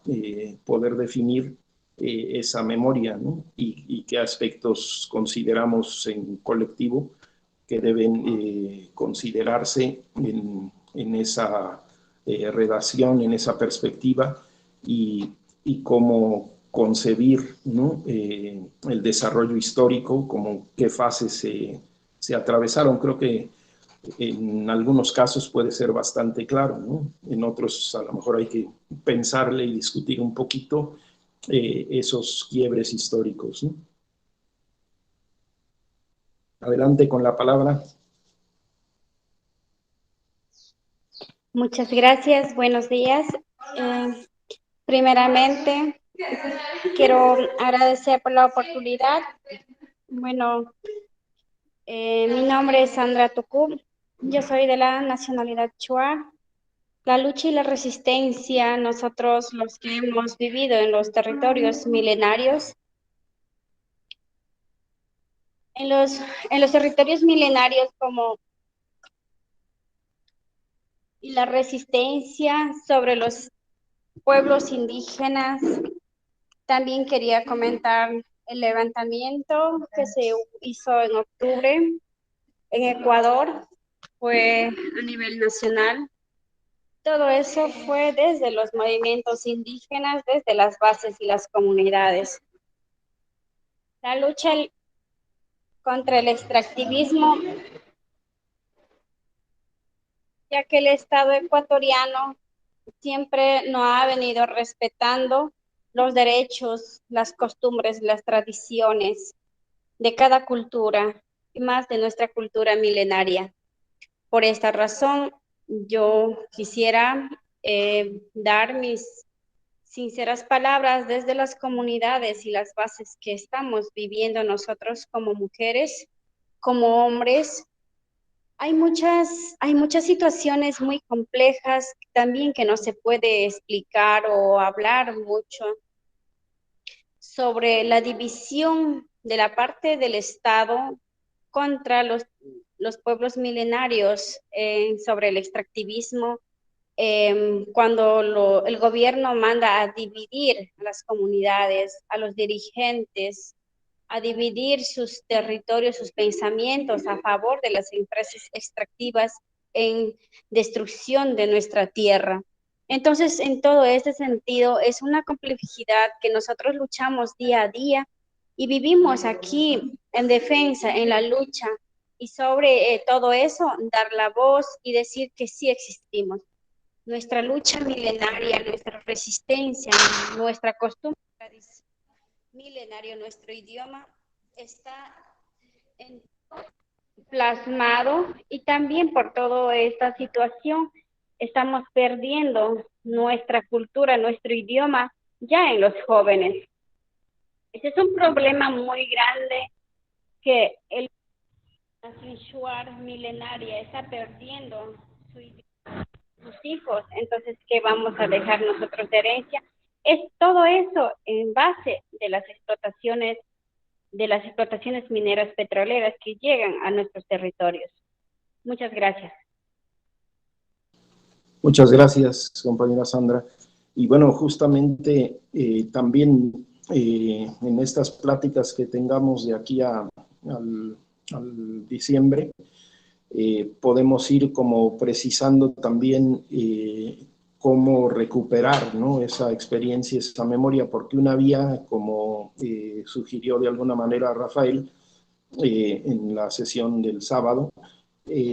poder definir esa memoria, ¿no? Y qué aspectos consideramos en colectivo que deben considerarse en esa redacción, en esa perspectiva, y cómo concebir, ¿no? El desarrollo histórico, como qué fases se atravesaron. Creo que en algunos casos puede ser bastante claro, ¿no? En otros a lo mejor hay que pensarle y discutir un poquito esos quiebres históricos, ¿no? Adelante con la palabra. Muchas gracias, buenos días. Primeramente, quiero agradecer por la oportunidad. Bueno, mi nombre es Sandra Tucú, yo soy de la nacionalidad Shuar. La lucha y la resistencia, nosotros los que hemos vivido en los territorios milenarios, en los territorios milenarios como y la resistencia sobre los pueblos indígenas. También quería comentar el levantamiento que se hizo en octubre en Ecuador, fue a nivel nacional. todo eso fue desde los movimientos indígenas, desde las bases y las comunidades. La lucha contra el extractivismo, ya que el Estado ecuatoriano siempre no ha venido respetando los derechos, las costumbres, las tradiciones de cada cultura, y más de nuestra cultura milenaria. Por esta razón, yo quisiera dar mis sinceras palabras desde las comunidades y las bases que estamos viviendo nosotros como mujeres, como hombres. Hay muchas situaciones muy complejas también que no se puede explicar o hablar mucho sobre la división de la parte del Estado contra los pueblos milenarios, sobre el extractivismo, cuando el gobierno manda a dividir a las comunidades, a los dirigentes, a dividir sus territorios, sus pensamientos a favor de las empresas extractivas en destrucción de nuestra tierra. Entonces, en todo este sentido, es una complejidad que nosotros luchamos día a día y vivimos aquí en defensa, en la lucha, y sobre todo eso, dar la voz y decir que sí existimos. Nuestra lucha milenaria, nuestra resistencia, nuestra costumbre milenario, nuestro idioma está plasmado, y también por toda esta situación estamos perdiendo nuestra cultura, nuestro idioma ya en los jóvenes. Ese es un problema muy grande que la nación shuar milenaria está perdiendo su idioma, sus hijos. Entonces, ¿qué vamos a dejar nosotros de herencia? Es todo eso en base de las explotaciones mineras petroleras que llegan a nuestros territorios. Muchas gracias. Muchas gracias, compañera Sandra. Y bueno, justamente también en estas pláticas que tengamos de aquí al diciembre, podemos ir como precisando también cómo recuperar, ¿no?, esa experiencia, esa memoria, porque una vía, como sugirió de alguna manera Rafael en la sesión del sábado,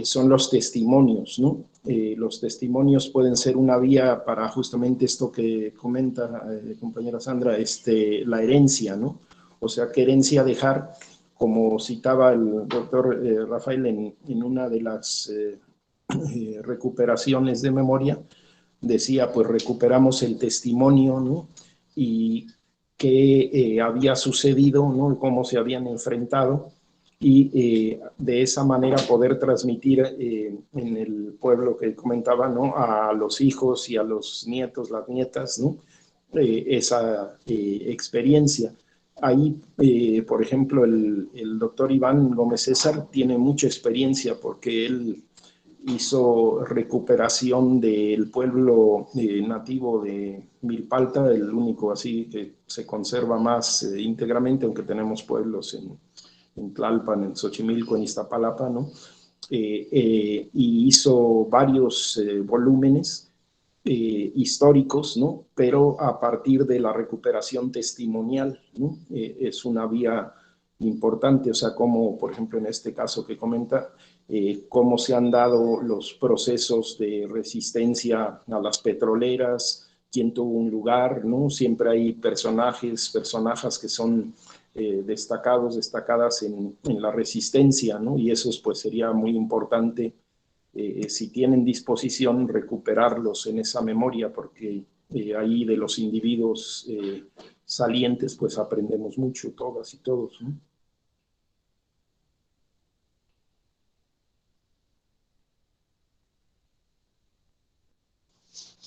son los testimonios, ¿no? Los testimonios pueden ser una vía para justamente esto que comenta compañera Sandra, la herencia, ¿no? O sea, ¿qué herencia dejar? Como citaba el doctor Rafael en una de las recuperaciones de memoria, decía, pues recuperamos el testimonio, ¿no?, y qué había sucedido, ¿no?, cómo se habían enfrentado, y de esa manera poder transmitir en el pueblo que comentaba, ¿no?, a los hijos y a los nietos, las nietas, ¿no?, esa experiencia. Ahí, por ejemplo, el doctor Iván Gómez César tiene mucha experiencia porque él hizo recuperación del pueblo nativo de Milpalta, el único así que se conserva más íntegramente, aunque tenemos pueblos en Tlalpan, en Xochimilco, en Iztapalapa, ¿no? Y hizo varios volúmenes históricos, ¿no?, pero a partir de la recuperación testimonial, ¿no? Es una vía importante, o sea, como por ejemplo en este caso que comenta, cómo se han dado los procesos de resistencia a las petroleras, quién tuvo un lugar, ¿no? Siempre hay personajes que son destacadas en la resistencia, ¿no? Y eso pues sería muy importante, si tienen disposición, recuperarlos en esa memoria, porque ahí de los individuos salientes pues aprendemos mucho, todas y todos, ¿no?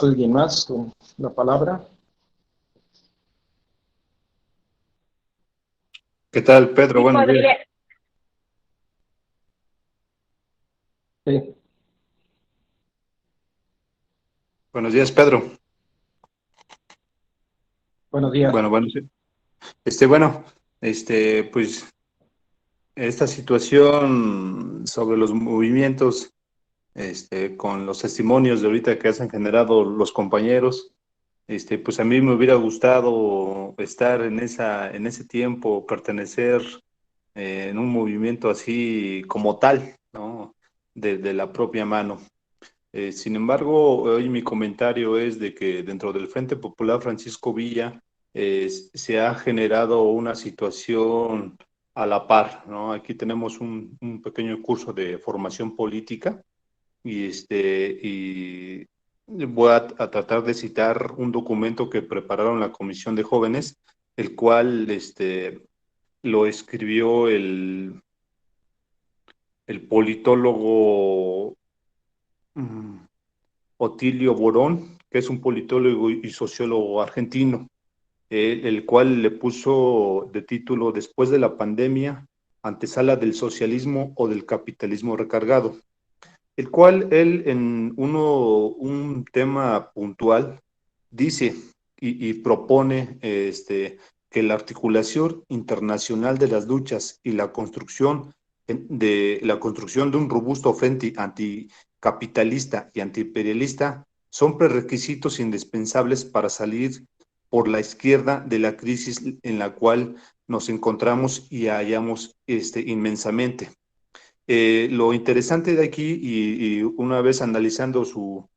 ¿Alguien más con la palabra? ¿Qué tal, Pedro? Sí, Buenos días. Sí. Buenos días, Pedro. Buenos días. Bueno, sí. Pues esta situación sobre los movimientos con los testimonios de ahorita que han generado los compañeros, pues a mí me hubiera gustado estar en ese tiempo, pertenecer en un movimiento así como tal, ¿no? De la propia mano. Sin embargo, hoy mi comentario es de que dentro del Frente Popular Francisco Villa se ha generado una situación a la par, ¿no? Aquí tenemos un pequeño curso de formación política y voy a tratar de citar un documento que prepararon la Comisión de Jóvenes, el cual lo escribió el politólogo Otilio Borón, que es un politólogo y sociólogo argentino, el cual le puso de título Después de la pandemia, antesala del socialismo o del capitalismo recargado, el cual él en un tema puntual dice y propone que la articulación internacional de las luchas y la construcción de un robusto frente anticapitalista y antiimperialista son prerequisitos indispensables para salir por la izquierda de la crisis en la cual nos encontramos y hallamos inmensamente. Lo interesante de aquí, y una vez analizando su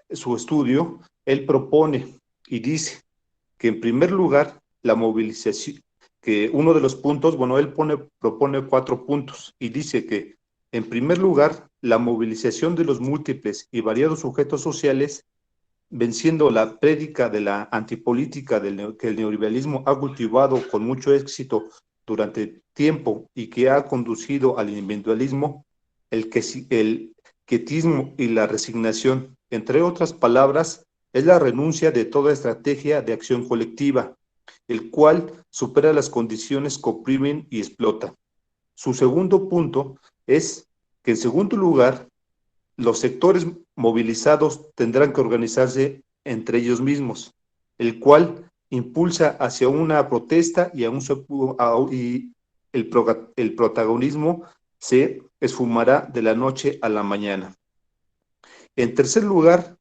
estudio, él propone y dice que en primer lugar la movilización, que uno de los puntos, bueno, él propone 4 puntos y dice que en primer lugar la movilización de los múltiples y variados sujetos sociales, venciendo la prédica de la antipolítica que el neoliberalismo ha cultivado con mucho éxito durante tiempo y que ha conducido al individualismo, el quietismo y la resignación. Entre otras palabras, es la renuncia de toda estrategia de acción colectiva, el cual supera las condiciones que oprimen y explotan. Su segundo punto es que, en segundo lugar, los sectores movilizados tendrán que organizarse entre ellos mismos, el cual impulsa hacia una protesta y el protagonismo se esfumará de la noche a la mañana. En tercer lugar,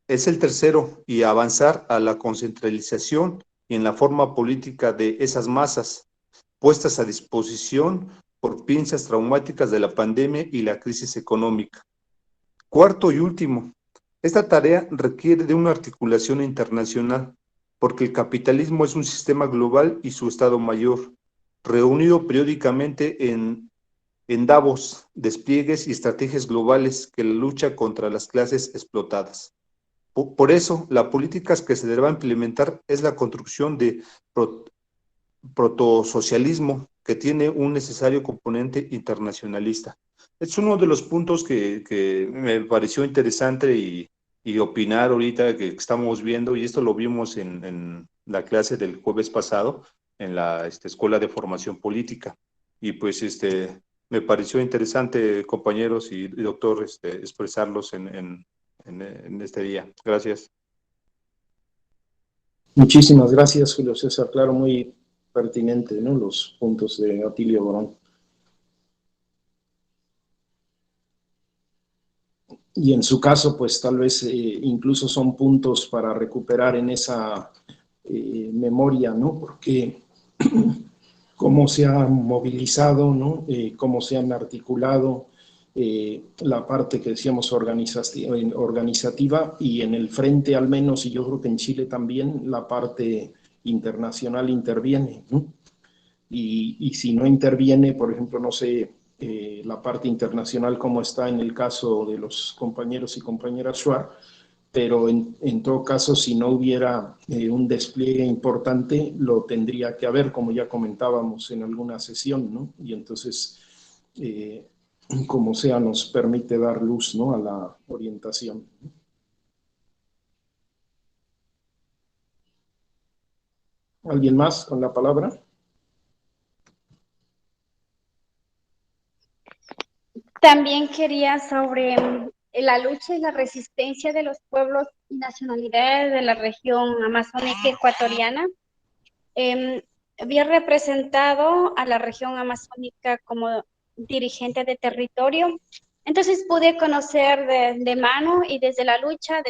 es el tercero, y avanzar a la concentralización y en la forma política de esas masas, puestas a disposición por pinzas traumáticas de la pandemia y la crisis económica. Cuarto y último, esta tarea requiere de una articulación internacional, porque el capitalismo es un sistema global y su Estado Mayor, reunido periódicamente en Davos, despliegues y estrategias globales que la lucha contra las clases explotadas. Por eso, las políticas que se deberán implementar es la construcción de protosocialismo que tiene un necesario componente internacionalista. Es uno de los puntos que me pareció interesante y opinar ahorita que estamos viendo, y esto lo vimos en la clase del jueves pasado en la Escuela de Formación Política. Y pues me pareció interesante, compañeros y doctor, expresarlos en este día. Gracias. Muchísimas gracias, Julio César. Claro, muy pertinente, ¿no? Los puntos de Otilio Borón. Y en su caso, pues tal vez incluso son puntos para recuperar en esa memoria, ¿no? Porque cómo se ha movilizado, ¿no? Cómo se han articulado la parte que decíamos organizativa, y en el frente al menos, y yo creo que en Chile también, la parte internacional interviene, ¿no? Y si no interviene, por ejemplo, no sé, la parte internacional como está en el caso de los compañeros y compañeras Schwarz, pero en todo caso, si no hubiera un despliegue importante, lo tendría que haber, como ya comentábamos en alguna sesión, ¿no? Y entonces, como sea, nos permite dar luz, ¿no? A la orientación. ¿Alguien más con la palabra? También quería sobre la lucha y la resistencia de los pueblos y nacionalidades de la región amazónica ecuatoriana. Había representado a la región amazónica como dirigente de territorio Entonces pude conocer de mano y desde la lucha,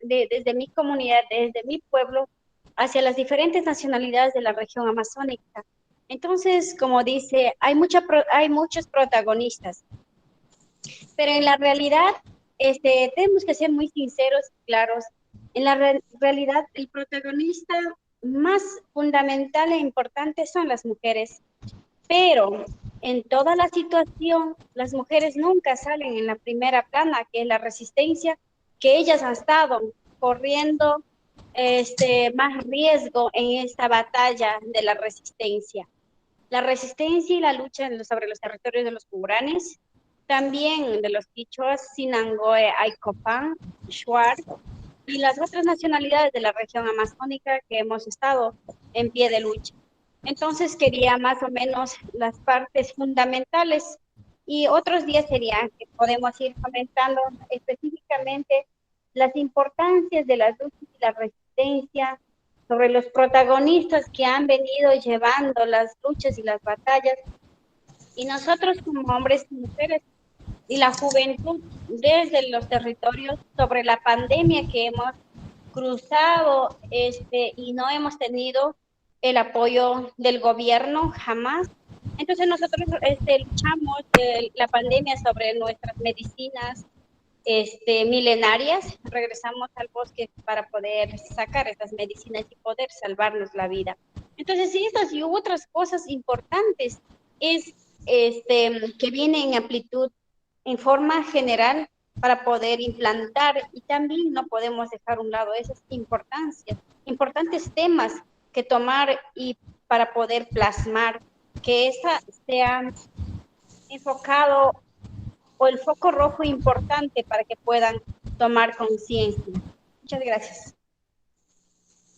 desde mi comunidad, desde mi pueblo, hacia las diferentes nacionalidades de la región amazónica. Entonces, como dice, hay muchos protagonistas, pero en la realidad tenemos que ser muy sinceros y claros. En la realidad, el protagonista más fundamental e importante son las mujeres, pero en toda la situación, las mujeres nunca salen en la primera plana, que es la resistencia, que ellas han estado corriendo más riesgo en esta batalla de la resistencia. La resistencia y la lucha sobre los territorios de los Puranes, también de los quichuas, Sinangoe, Aicopán, Shuar, y las otras nacionalidades de la región amazónica que hemos estado en pie de lucha. Entonces quería más o menos las partes fundamentales y otros días serían que podemos ir comentando específicamente las importancias de las luchas y la resistencia, sobre los protagonistas que han venido llevando las luchas y las batallas, y nosotros como hombres y mujeres y la juventud desde los territorios sobre la pandemia que hemos cruzado y no hemos tenido el apoyo del gobierno jamás. Entonces nosotros luchamos la pandemia sobre nuestras medicinas milenarias, regresamos al bosque para poder sacar estas medicinas y poder salvarnos la vida. Entonces, estas y otras cosas importantes es que vienen en amplitud, en forma general, para poder implantar, y también no podemos dejar a un lado esas importantes temas que tomar y para poder plasmar, que esa sea enfocado o el foco rojo importante para que puedan tomar conciencia. Muchas gracias.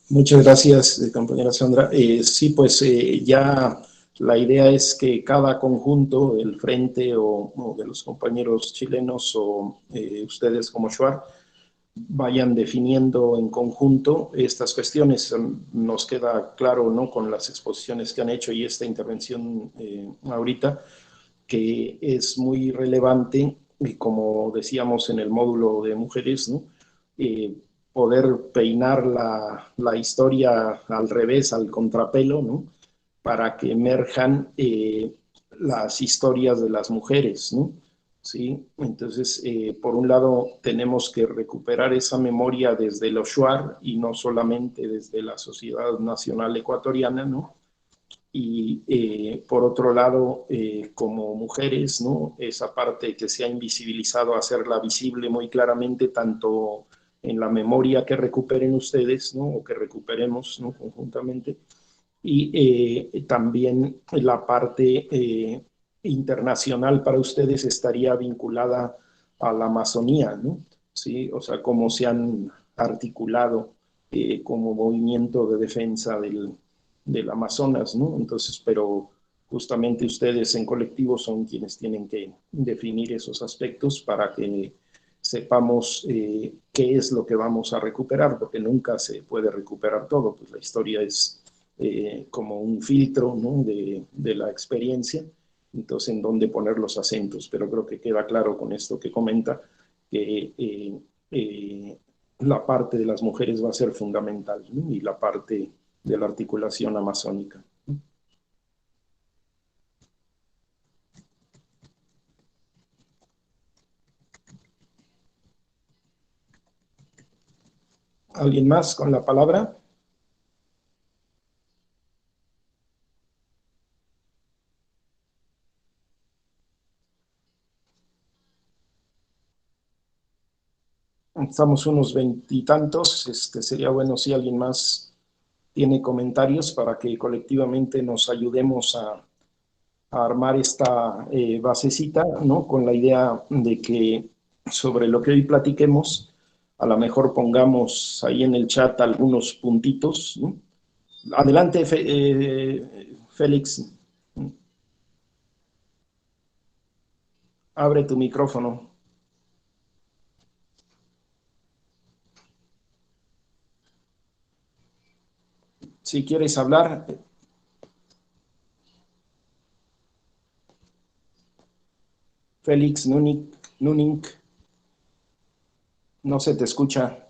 Muchas gracias, compañera Sandra. Sí, pues ya la idea es que cada conjunto, el Frente o de los compañeros chilenos o ustedes como Shuar, vayan definiendo en conjunto estas cuestiones. Nos queda claro, ¿no?, con las exposiciones que han hecho y esta intervención ahorita, que es muy relevante, y como decíamos en el módulo de mujeres, ¿no?, poder peinar la historia al revés, al contrapelo, ¿no?, para que emerjan las historias de las mujeres, ¿no? ¿Sí? Entonces, por un lado, tenemos que recuperar esa memoria desde los Shuar y no solamente desde la sociedad nacional ecuatoriana, ¿no? Y por otro lado, como mujeres, ¿no?, esa parte que se ha invisibilizado, hacerla visible muy claramente, tanto en la memoria que recuperen ustedes, ¿no?, o que recuperemos, ¿no?, conjuntamente, y también la parte internacional para ustedes estaría vinculada a la Amazonía, ¿no? ¿Sí? O sea, cómo se han articulado como movimiento de defensa del Amazonas, ¿no? Entonces, pero justamente ustedes en colectivo son quienes tienen que definir esos aspectos para que sepamos qué es lo que vamos a recuperar, porque nunca se puede recuperar todo, pues la historia es como un filtro, ¿no?, de la experiencia, entonces en dónde poner los acentos, pero creo que queda claro con esto que comenta, que la parte de las mujeres va a ser fundamental, ¿no?, y la parte de la articulación amazónica. ¿Alguien más con la palabra? Estamos unos veintitantos. Sería bueno si alguien más tiene comentarios para que colectivamente nos ayudemos a armar esta basecita, ¿no?, con la idea de que sobre lo que hoy platiquemos, a lo mejor pongamos ahí en el chat algunos puntitos, ¿no? Adelante, Félix. Abre tu micrófono. Si quieres hablar. Félix Núñez. Nunink, no se te escucha.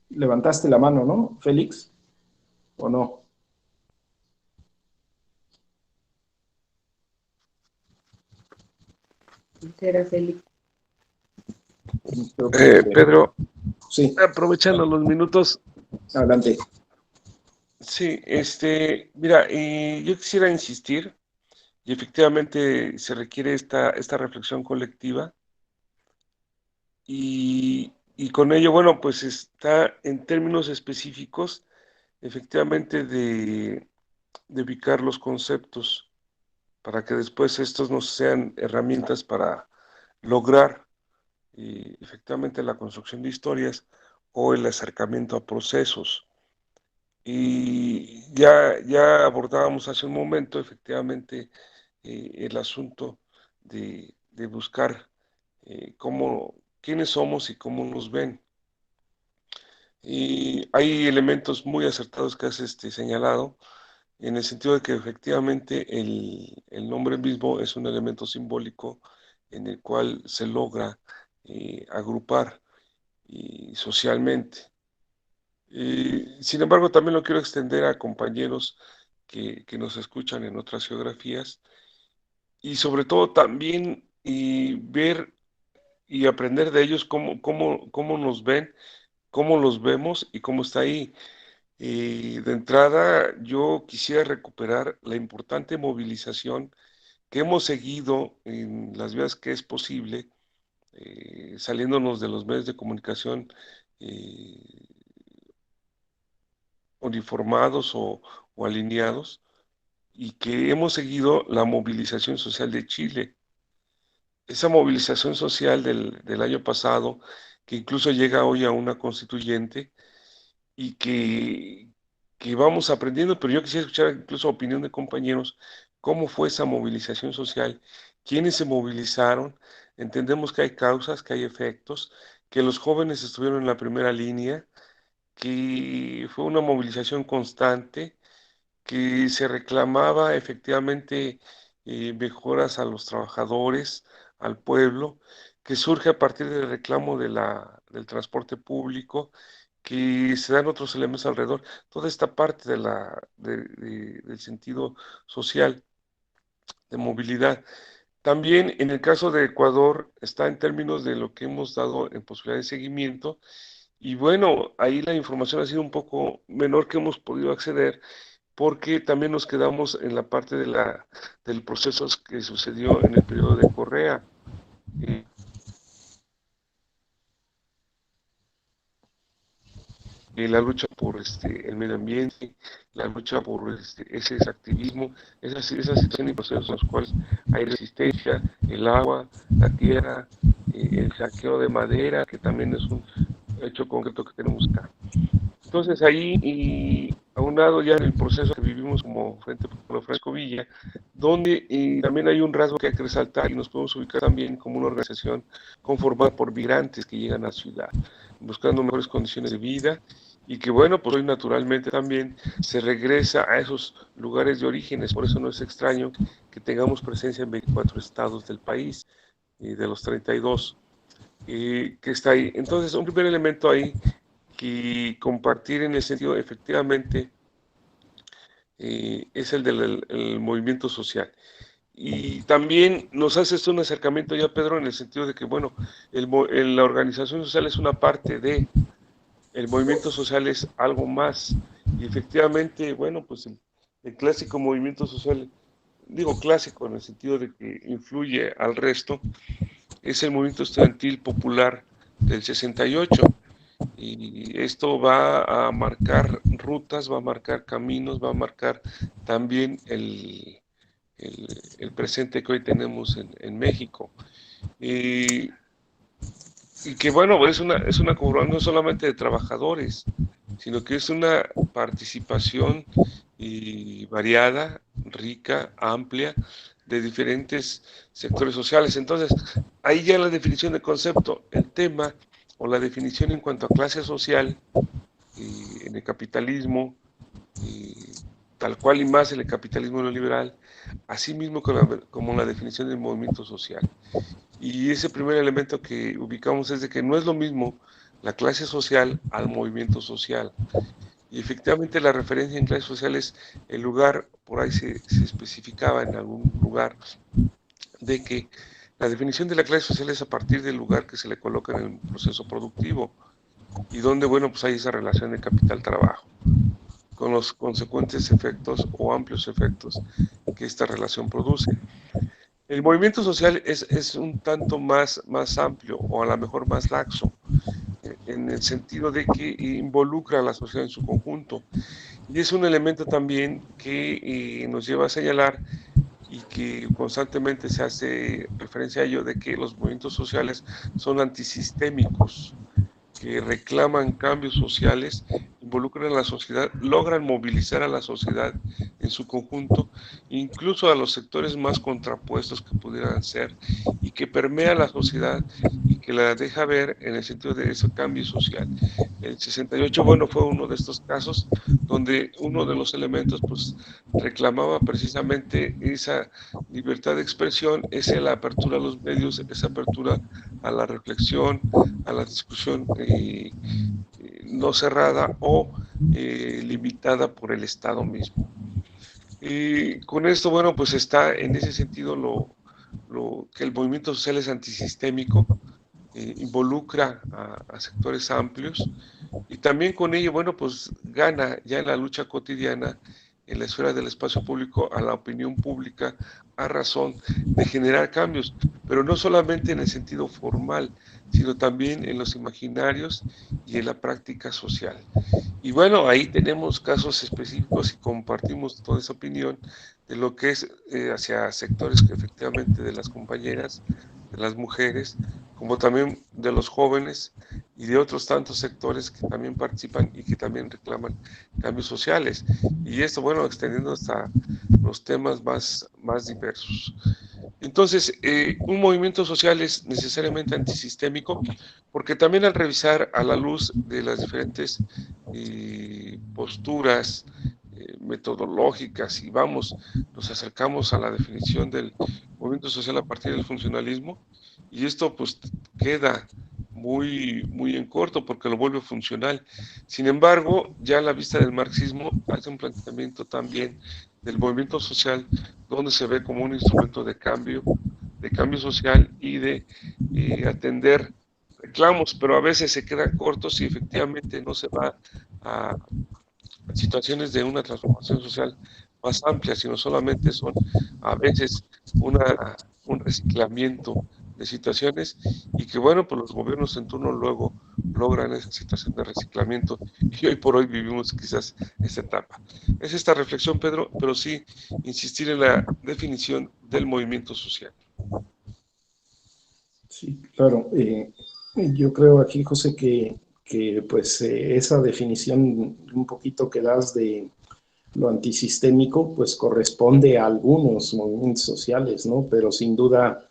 Levantaste la mano, ¿no, Félix? ¿O no? Era Félix. Pedro, sí. Aprovechando los minutos. Adelante. Sí, mira, yo quisiera insistir, y efectivamente se requiere esta reflexión colectiva, y con ello, bueno, pues está en términos específicos, efectivamente, de ubicar los conceptos para que después estos nos sean herramientas para lograr efectivamente la construcción de historias o el acercamiento a procesos. Y ya abordábamos hace un momento, efectivamente, el asunto de buscar quiénes somos y cómo nos ven. Y hay elementos muy acertados que has señalado, en el sentido de que efectivamente el nombre mismo es un elemento simbólico en el cual se logra agrupar socialmente. Sin embargo, también lo quiero extender a compañeros que nos escuchan en otras geografías, y sobre todo también ver y aprender de ellos cómo nos ven, cómo los vemos y cómo está ahí. De entrada, yo quisiera recuperar la importante movilización que hemos seguido en las vías que es posible, saliéndonos de los medios de comunicación uniformados o alineados, y que hemos seguido la movilización social de Chile. Esa movilización social del año pasado, que incluso llega hoy a una constituyente, y que vamos aprendiendo, pero yo quisiera escuchar incluso opinión de compañeros, cómo fue esa movilización social, quiénes se movilizaron. Entendemos que hay causas, que hay efectos, que los jóvenes estuvieron en la primera línea, que fue una movilización constante, que se reclamaba efectivamente mejoras a los trabajadores, al pueblo, que surge a partir del reclamo del transporte público, que se dan otros elementos alrededor, toda esta parte del sentido social, de movilidad. También en el caso de Ecuador está en términos de lo que hemos dado en posibilidad de seguimiento, y bueno, ahí la información ha sido un poco menor que hemos podido acceder, porque también nos quedamos en la parte del proceso que sucedió en el periodo de Correa. La lucha por el medio ambiente, la lucha por ese activismo, esa situación y procesos en los cuales hay resistencia, el agua, la tierra, el saqueo de madera, que también es un hecho concreto que tenemos acá. Entonces ahí, y aunado ya en el proceso que vivimos como Frente Popular Francisco Villa, donde también hay un rasgo que hay que resaltar, y nos podemos ubicar también como una organización conformada por migrantes que llegan a la ciudad, buscando mejores condiciones de vida, y que bueno, pues hoy naturalmente también se regresa a esos lugares de orígenes. Por eso no es extraño que tengamos presencia en 24 estados del país, de los 32, que está ahí. Entonces, un primer elemento ahí que compartir en el sentido, efectivamente, es el del movimiento social. Y también nos hace esto un acercamiento ya, Pedro, en el sentido de que, bueno, la organización social es una parte el movimiento social es algo más. Y efectivamente, bueno, pues el clásico movimiento social, digo clásico en el sentido de que influye al resto, es el movimiento estudiantil popular del 68. Y esto va a marcar rutas, va a marcar caminos, va a marcar también el presente que hoy tenemos en México. Y que bueno, es una comunidad no solamente de trabajadores, sino que es una participación variada, rica, amplia, de diferentes sectores sociales. Entonces, ahí ya la definición de concepto, el tema o la definición en cuanto a clase social, en el capitalismo, tal cual y más en el capitalismo neoliberal, así mismo como la definición del movimiento social. Y ese primer elemento que ubicamos es de que no es lo mismo la clase social al movimiento social. Y efectivamente la referencia en clase social es el lugar, por ahí se especificaba en algún lugar, de que la definición de la clase social es a partir del lugar que se le coloca en el proceso productivo y donde, bueno, pues hay esa relación de capital-trabajo, con los consecuentes efectos o amplios efectos que esta relación produce. El movimiento social es un tanto más amplio o a lo mejor más laxo, en el sentido de que involucra a la sociedad en su conjunto. Y es un elemento también que nos lleva a señalar y que constantemente se hace referencia a ello, de que los movimientos sociales son antisistémicos, que reclaman cambios sociales, involucran a la sociedad, logran movilizar a la sociedad en su conjunto, incluso a los sectores más contrapuestos que pudieran ser, y que permea la sociedad y que la deja ver en el sentido de ese cambio social. El 68, bueno, fue uno de estos casos donde uno de los elementos pues reclamaba precisamente esa libertad de expresión, esa la apertura a los medios, esa apertura a la reflexión, a la discusión no cerrada o limitada por el Estado mismo. Y con esto, bueno, pues está en ese sentido lo que el movimiento social es antisistémico, involucra a sectores amplios y también con ello, bueno, pues gana ya en la lucha cotidiana en la esfera del espacio público a la opinión pública a razón de generar cambios, pero no solamente en el sentido formal, sino también en los imaginarios y en la práctica social. Y bueno, ahí tenemos casos específicos y compartimos toda esa opinión de lo que es hacia sectores que efectivamente de las compañeras, de las mujeres, como también de los jóvenes y de otros tantos sectores que también participan y que también reclaman cambios sociales. Y esto, bueno, extendiendo hasta los temas más diversos. Entonces, un movimiento social es necesariamente antisistémico, porque también al revisar a la luz de las diferentes posturas metodológicas y nos acercamos a la definición del movimiento social a partir del funcionalismo, y esto pues queda muy en corto porque lo vuelve funcional. Sin embargo, ya a la vista del marxismo hace un planteamiento también del movimiento social donde se ve como un instrumento de cambio social y de atender reclamos, pero a veces se quedan cortos y efectivamente no se va a situaciones de una transformación social más amplia, sino solamente son a veces un reciclamiento de situaciones y que bueno, pues los gobiernos en turno luego logran esa situación de reciclamiento y hoy por hoy vivimos quizás esta etapa. Es esta reflexión, Pedro, pero sí insistir en la definición del movimiento social. Sí, claro. Yo creo aquí, José, que pues esa definición un poquito que das de lo antisistémico, pues corresponde a algunos movimientos sociales, ¿no? Pero sin duda,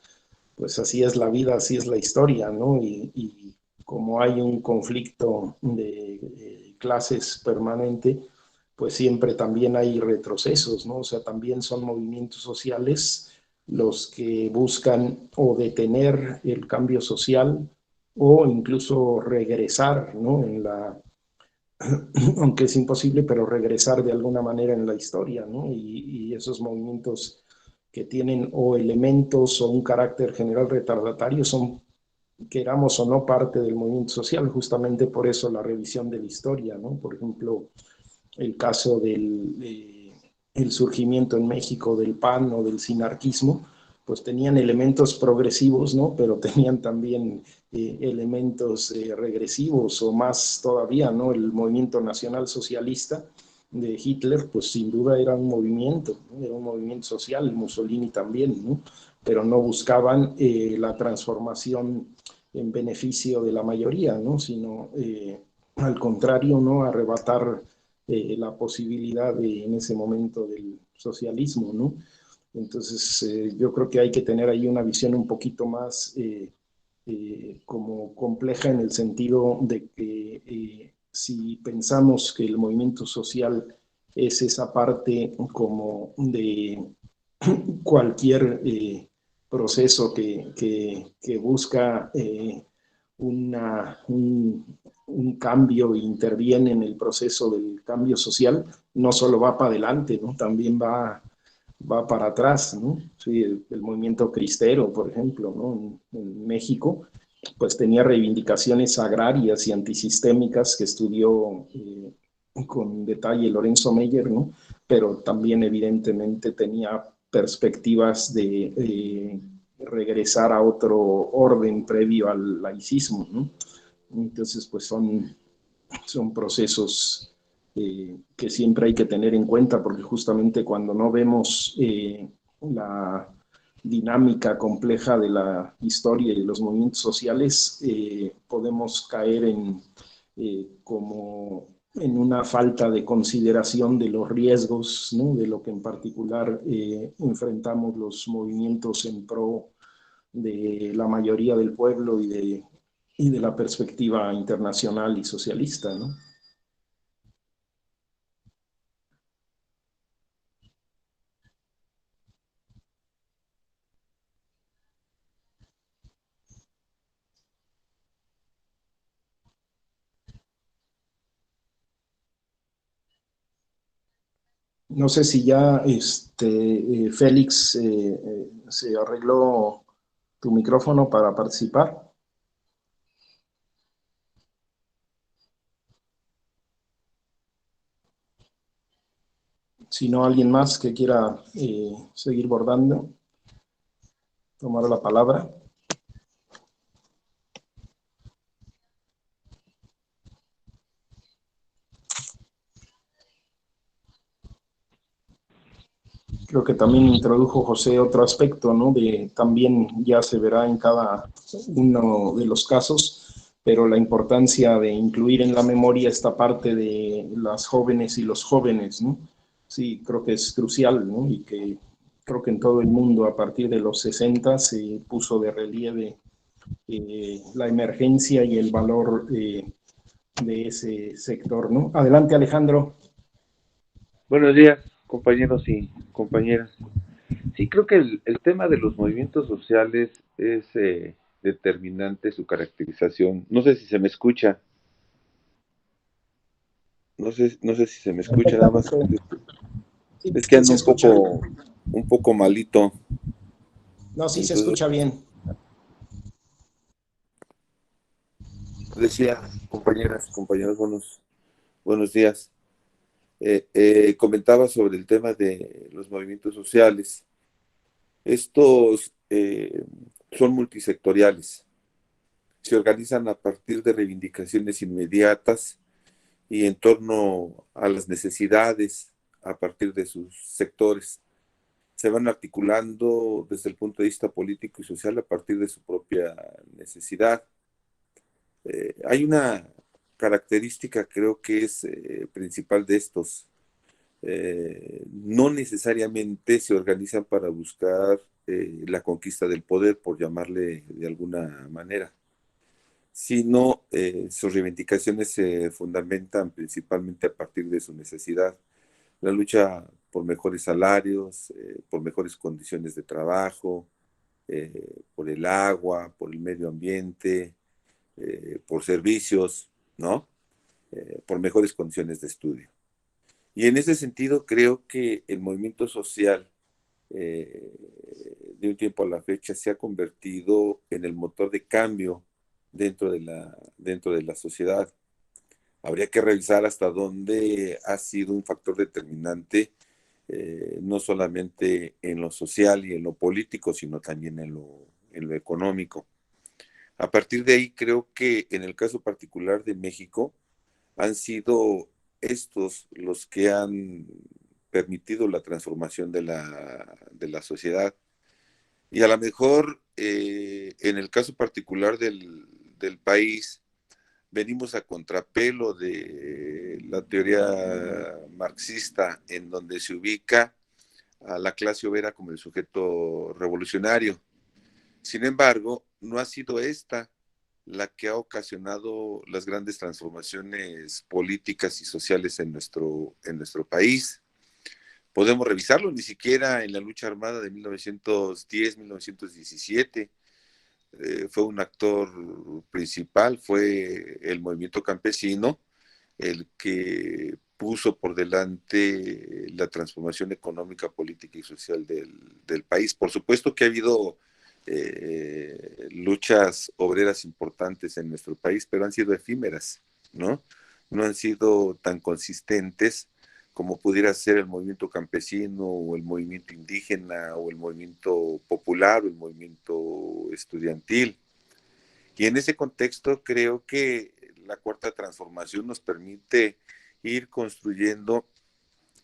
pues así es la vida, así es la historia, ¿no? Y como hay un conflicto de clases permanente, pues siempre también hay retrocesos, ¿no? O sea, también son movimientos sociales los que buscan o detener el cambio social o incluso regresar, ¿no? Aunque es imposible, pero regresar de alguna manera en la historia, ¿no? Y esos movimientos que tienen o elementos o un carácter general retardatario son, queramos o no, parte del movimiento social, justamente por eso la revisión de la historia, ¿no? Por ejemplo, el caso el surgimiento en México del PAN o del sinarquismo, pues tenían elementos progresivos, ¿no? Pero tenían también elementos regresivos o más todavía, ¿no? El movimiento nacional socialista de Hitler, pues sin duda era un movimiento, ¿no? Era un movimiento social, Mussolini también, ¿no? Pero no buscaban la transformación en beneficio de la mayoría, ¿no? Sino al contrario, ¿no? Arrebatar la posibilidad en ese momento del socialismo, ¿no? Entonces, yo creo que hay que tener ahí una visión un poquito más como compleja en el sentido de que si pensamos que el movimiento social es esa parte como de cualquier proceso que busca un cambio e interviene en el proceso del cambio social, no solo va para adelante, ¿no? También va para atrás, ¿no? Sí, el movimiento cristero, por ejemplo, ¿no? En México, pues tenía reivindicaciones agrarias y antisistémicas que estudió con detalle Lorenzo Meyer, ¿no? Pero también evidentemente tenía perspectivas de regresar a otro orden previo al laicismo, ¿no? Entonces, pues son procesos que siempre hay que tener en cuenta, porque justamente cuando no vemos la dinámica compleja de la historia y de los movimientos sociales, podemos caer como en una falta de consideración de los riesgos, ¿no? De lo que en particular enfrentamos los movimientos en pro de la mayoría del pueblo y de la perspectiva internacional y socialista, ¿no? No sé si ya Félix se arregló tu micrófono para participar. Si no, alguien más que quiera seguir bordando, tomar la palabra. Creo que también introdujo José otro aspecto, ¿no? También ya se verá en cada uno de los casos, pero la importancia de incluir en la memoria esta parte de las jóvenes y los jóvenes, ¿no? Sí, creo que es crucial, ¿no? Y que creo que en todo el mundo a partir de los 60 se puso de relieve la emergencia y el valor de ese sector, ¿no? Adelante, Alejandro. Buenos días, compañeros y compañeras. Sí, creo que el tema de los movimientos sociales es determinante su caracterización. No sé si se me escucha. No sé si se me escucha, nada más. Sí, Es que ando se escucha. un poco malito. No, sí, Entonces, se escucha bien. decía, compañeras, compañeros, buenos días. Comentaba sobre el tema de los movimientos sociales. Estos son multisectoriales. Se organizan a partir de reivindicaciones inmediatas y en torno a las necesidades a partir de sus sectores. Se van articulando desde el punto de vista político y social a partir de su propia necesidad. Hay una característica, creo que es principal de estos. No necesariamente se organizan para buscar la conquista del poder, por llamarle de alguna manera, sino sus reivindicaciones se fundamentan principalmente a partir de su necesidad. La lucha por mejores salarios, por mejores condiciones de trabajo, por el agua, por el medio ambiente, por servicios, ¿no? Por mejores condiciones de estudio. Y en ese sentido creo que el movimiento social de un tiempo a la fecha se ha convertido en el motor de cambio dentro de la sociedad. Habría que revisar hasta dónde ha sido un factor determinante, no solamente en lo social y en lo político, sino también en lo económico. A partir de ahí, creo que en el caso particular de México, han sido estos los que han permitido la transformación de la sociedad. Y a lo mejor, en el caso particular del país, venimos a contrapelo de la teoría marxista, en donde se ubica a la clase obrera como el sujeto revolucionario. Sin embargo, no ha sido esta la que ha ocasionado las grandes transformaciones políticas y sociales en nuestro país. Podemos revisarlo, ni siquiera en la lucha armada de 1910-1917 fue un actor principal, fue el movimiento campesino el que puso por delante la transformación económica, política y social del país. Por supuesto que ha habido luchas obreras importantes en nuestro país, pero han sido efímeras, ¿no? No han sido tan consistentes como pudiera ser el movimiento campesino o el movimiento indígena o el movimiento popular o el movimiento estudiantil. Y en ese contexto creo que la Cuarta Transformación nos permite ir construyendo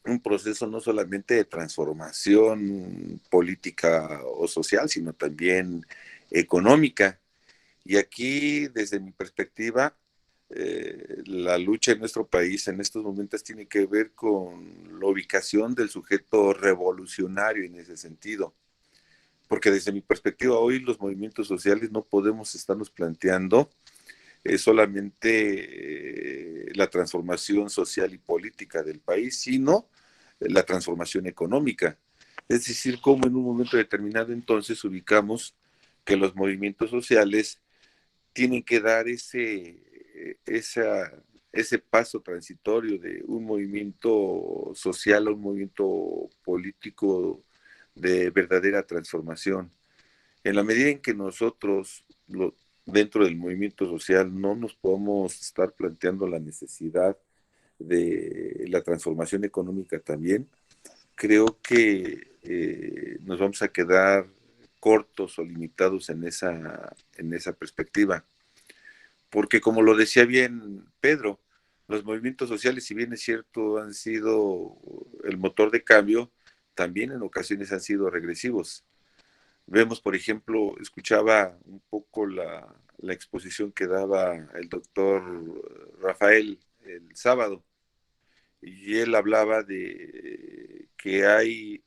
un proceso no solamente de transformación política o social, sino también económica. Y aquí, desde mi perspectiva, la lucha en nuestro país en estos momentos tiene que ver con la ubicación del sujeto revolucionario en ese sentido. Porque desde mi perspectiva hoy los movimientos sociales no podemos estarnos planteando solamente la transformación social y política del país, sino la transformación económica. Es decir, cómo en un momento determinado entonces ubicamos que los movimientos sociales tienen que dar ese paso transitorio de un movimiento social a un movimiento político de verdadera transformación. En la medida en que nosotros, dentro del movimiento social, no nos podemos estar planteando la necesidad de la transformación económica también, creo que nos vamos a quedar cortos o limitados en esa perspectiva. Porque como lo decía bien Pedro, los movimientos sociales, si bien es cierto, han sido el motor de cambio, también en ocasiones han sido regresivos. Vemos, por ejemplo, escuchaba un poco la exposición que daba el doctor Rafael el sábado, y él hablaba de que hay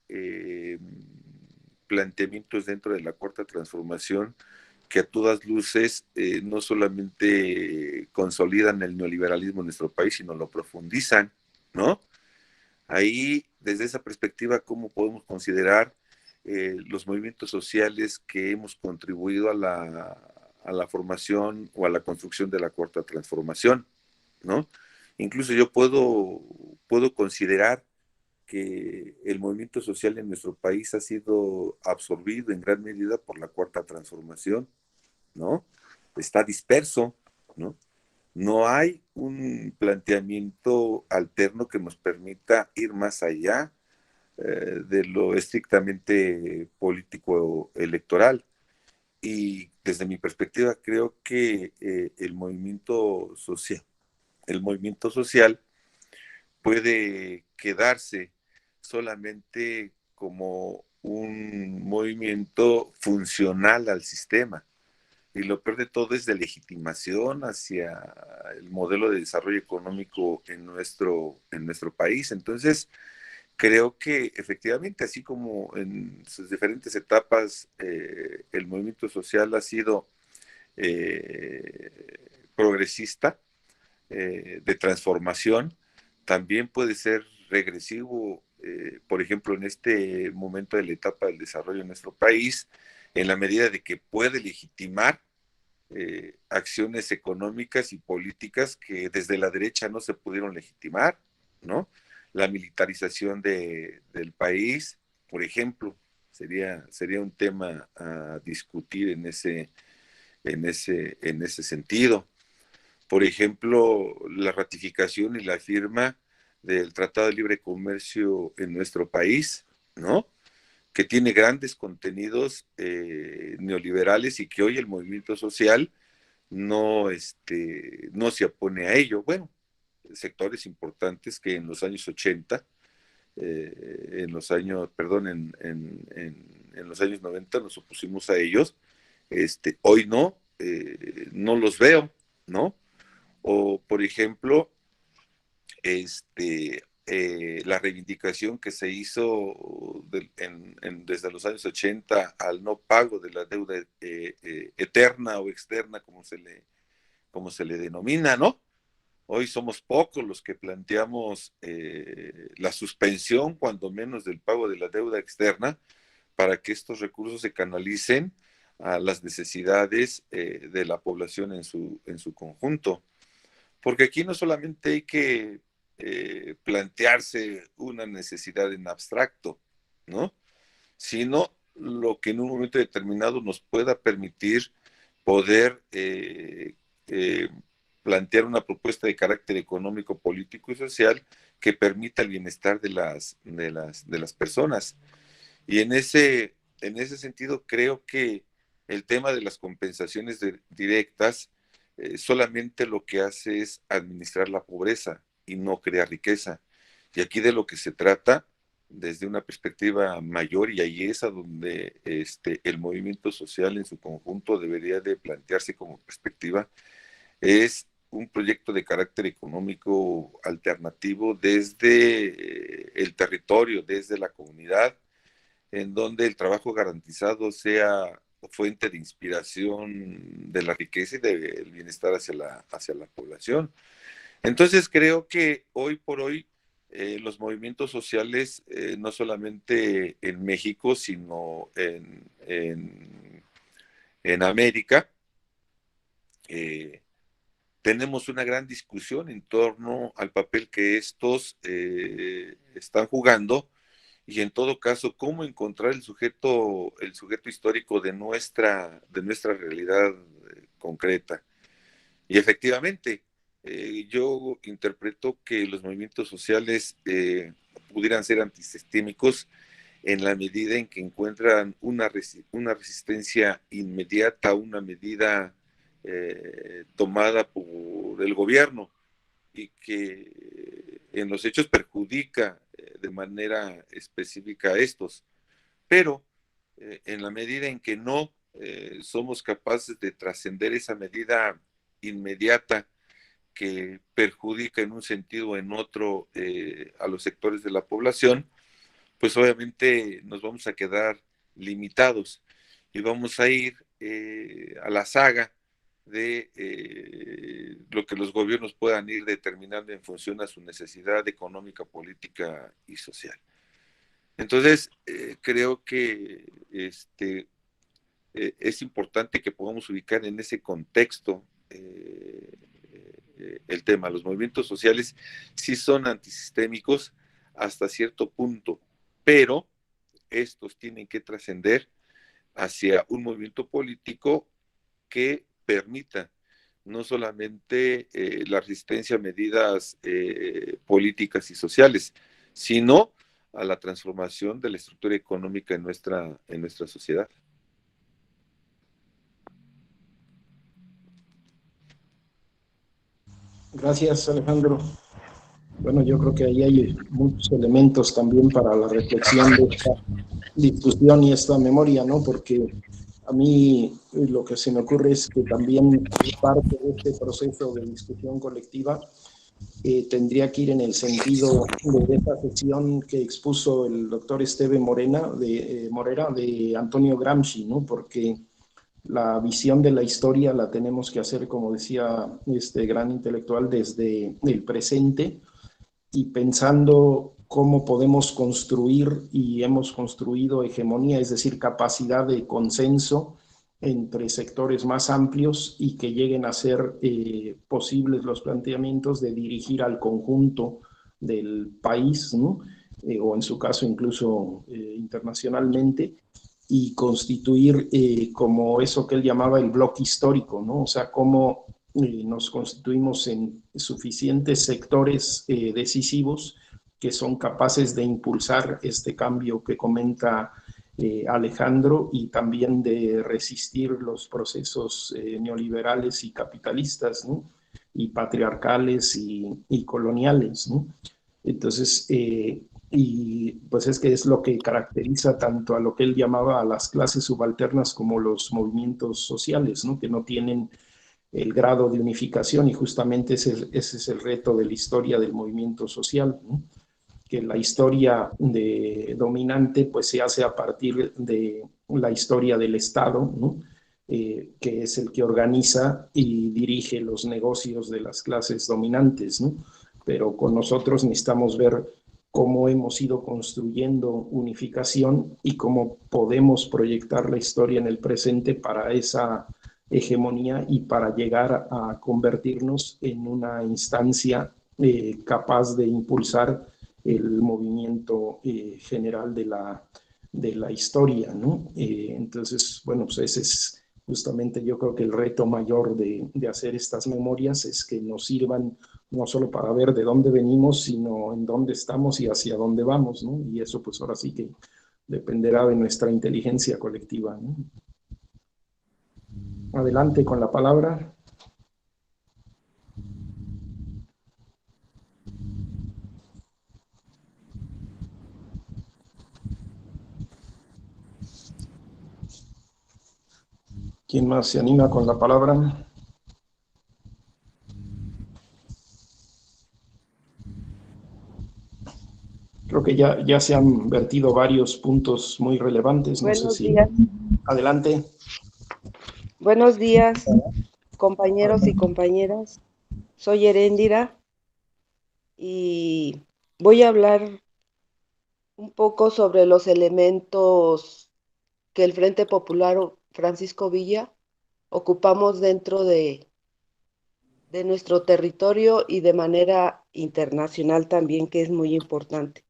planteamientos dentro de la Cuarta Transformación que a todas luces no solamente consolidan el neoliberalismo en nuestro país, sino lo profundizan, ¿no? Ahí, desde esa perspectiva, ¿cómo podemos considerar los movimientos sociales que hemos contribuido a la formación o a la construcción de la Cuarta Transformación, ¿no? Incluso yo puedo considerar que el movimiento social en nuestro país ha sido absorbido en gran medida por la Cuarta Transformación, ¿no? Está disperso, ¿no? No hay un planteamiento alterno que nos permita ir más allá de lo estrictamente político electoral. Y desde mi perspectiva creo que el movimiento social puede quedarse solamente como un movimiento funcional al sistema. Y lo peor de todo es de legitimación hacia el modelo de desarrollo económico en nuestro país. Entonces, creo que efectivamente, así como en sus diferentes etapas, el movimiento social ha sido progresista, de transformación, también puede ser regresivo, por ejemplo, en este momento de la etapa del desarrollo en nuestro país, en la medida de que puede legitimar acciones económicas y políticas que desde la derecha no se pudieron legitimar, ¿no? La militarización del país, por ejemplo, sería un tema a discutir en ese sentido. Por ejemplo, la ratificación y la firma del Tratado de Libre Comercio en nuestro país, ¿no? Que tiene grandes contenidos neoliberales y que hoy el movimiento social no se opone a ello. Bueno, sectores importantes que en los años 80, en los años 90 nos opusimos a ellos, hoy no los veo, ¿no? O, por ejemplo, la reivindicación que se hizo desde los años 80 al no pago de la deuda eterna o externa, como se le denomina, ¿no? Hoy somos pocos los que planteamos la suspensión, cuando menos, del pago de la deuda externa, para que estos recursos se canalicen a las necesidades de la población en su conjunto. Porque aquí no solamente hay que plantearse una necesidad en abstracto, ¿no? Sino lo que en un momento determinado nos pueda permitir poder plantear una propuesta de carácter económico, político y social que permita el bienestar de las personas. Y en ese sentido creo que el tema de las compensaciones directas solamente lo que hace es administrar la pobreza y no crear riqueza. Y aquí de lo que se trata, desde una perspectiva mayor, y ahí es a donde el movimiento social en su conjunto debería de plantearse como perspectiva, es un proyecto de carácter económico alternativo desde el territorio, desde la comunidad, en donde el trabajo garantizado sea fuente de inspiración de la riqueza y del bienestar hacia la población. Entonces creo que hoy por hoy los movimientos sociales, no solamente en México, sino en América, tenemos una gran discusión en torno al papel que estos están jugando, y en todo caso, cómo encontrar el sujeto histórico de nuestra realidad concreta. Y efectivamente, yo interpreto que los movimientos sociales pudieran ser antisistémicos en la medida en que encuentran una resistencia inmediata, una medida tomada por el gobierno, y que en los hechos perjudica de manera específica a estos. Pero en la medida en que no somos capaces de trascender esa medida inmediata que perjudica en un sentido o en otro a los sectores de la población, pues obviamente nos vamos a quedar limitados y vamos a ir a la saga de lo que los gobiernos puedan ir determinando en función a su necesidad económica, política y social. Entonces, creo que es importante que podamos ubicar en ese contexto el tema. Los movimientos sociales sí son antisistémicos hasta cierto punto, pero estos tienen que trascender hacia un movimiento político que permita no solamente la resistencia a medidas políticas y sociales, sino a la transformación de la estructura económica en nuestra sociedad. Gracias, Alejandro. Bueno, yo creo que ahí hay muchos elementos también para la reflexión de esta discusión y esta memoria, ¿no? Porque a mí lo que se me ocurre es que también parte de este proceso de discusión colectiva tendría que ir en el sentido de esta sesión que expuso el doctor Esteve Morera de Antonio Gramsci, ¿no? Porque la visión de la historia la tenemos que hacer, como decía este gran intelectual, desde el presente, y pensando cómo podemos construir, y hemos construido hegemonía, es decir, capacidad de consenso entre sectores más amplios y que lleguen a ser posibles los planteamientos de dirigir al conjunto del país, ¿no? O en su caso incluso internacionalmente, y constituir como eso que él llamaba el bloque histórico, ¿no? O sea, cómo nos constituimos en suficientes sectores decisivos que son capaces de impulsar este cambio que comenta Alejandro, y también de resistir los procesos neoliberales y capitalistas, ¿no? Y patriarcales y coloniales, ¿no? Entonces, y pues es que es lo que caracteriza tanto a lo que él llamaba a las clases subalternas como los movimientos sociales, ¿no? Que no tienen el grado de unificación, y justamente ese es el reto de la historia del movimiento social, ¿no? que la historia dominante pues se hace a partir de la historia del Estado, ¿no? Que es el que organiza y dirige los negocios de las clases dominantes, ¿no? Pero con nosotros necesitamos ver cómo hemos ido construyendo unificación y cómo podemos proyectar la historia en el presente para esa hegemonía y para llegar a convertirnos en una instancia capaz de impulsar el movimiento general de la historia, ¿no? Entonces, bueno, pues ese es justamente yo creo que el reto mayor de hacer estas memorias es que nos sirvan no solo para ver de dónde venimos, sino en dónde estamos y hacia dónde vamos, ¿no? Y eso pues ahora sí que dependerá de nuestra inteligencia colectiva, ¿no? Adelante con la palabra. ¿Quién más se anima con la palabra? Creo que ya se han vertido varios puntos muy relevantes. No sé si... días. Adelante. Buenos días, compañeros y compañeras. Soy Heréndira y voy a hablar un poco sobre los elementos que el Frente Popular Francisco Villa ocupamos dentro de nuestro territorio y de manera internacional también, que es muy importante.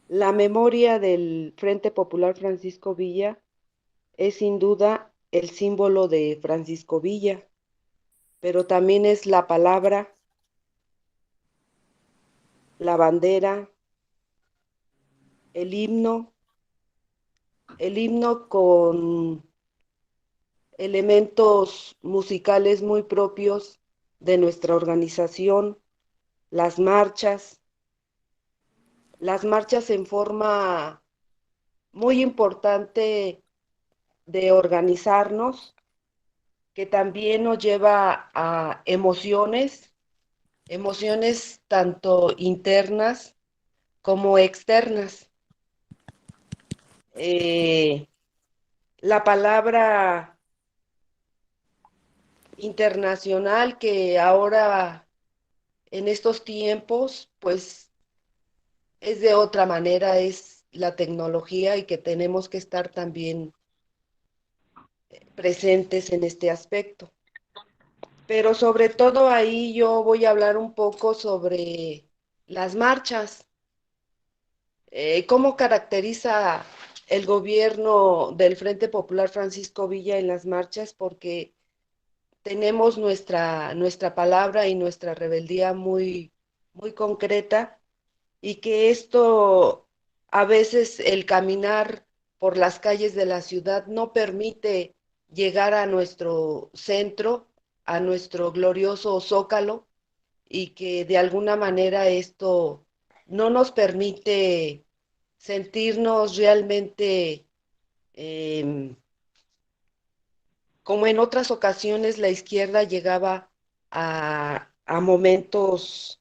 La memoria del Frente Popular Francisco Villa es sin duda el símbolo de Francisco Villa, pero también es la palabra, la bandera, el himno con elementos musicales muy propios de nuestra organización, las marchas en forma muy importante de organizarnos, que también nos lleva a emociones tanto internas como externas. La palabra internacional que ahora en estos tiempos pues es de otra manera, es la tecnología, y que tenemos que estar también presentes en este aspecto. Pero sobre todo ahí yo voy a hablar un poco sobre las marchas. ¿Cómo caracteriza el gobierno del Frente Popular Francisco Villa en las marchas? Porque tenemos nuestra palabra y nuestra rebeldía muy, muy concreta, y que esto, a veces el caminar por las calles de la ciudad no permite llegar a nuestro centro, a nuestro glorioso Zócalo, y que de alguna manera esto no nos permite sentirnos realmente como en otras ocasiones la izquierda llegaba a momentos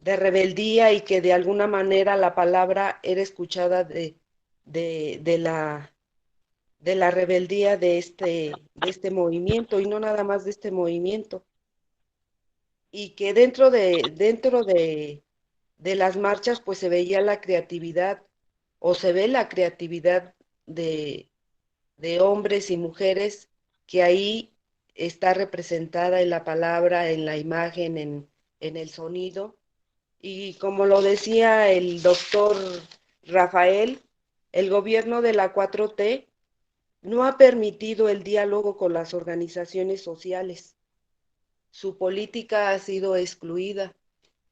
de rebeldía, y que de alguna manera la palabra era escuchada de la rebeldía de este movimiento, y no nada más de este movimiento. Y que dentro de las marchas pues se veía la creatividad, o se ve la creatividad de hombres y mujeres, que ahí está representada en la palabra, en la imagen, en el sonido. Y como lo decía el doctor Rafael, el gobierno de la 4T no ha permitido el diálogo con las organizaciones sociales. Su política ha sido excluida,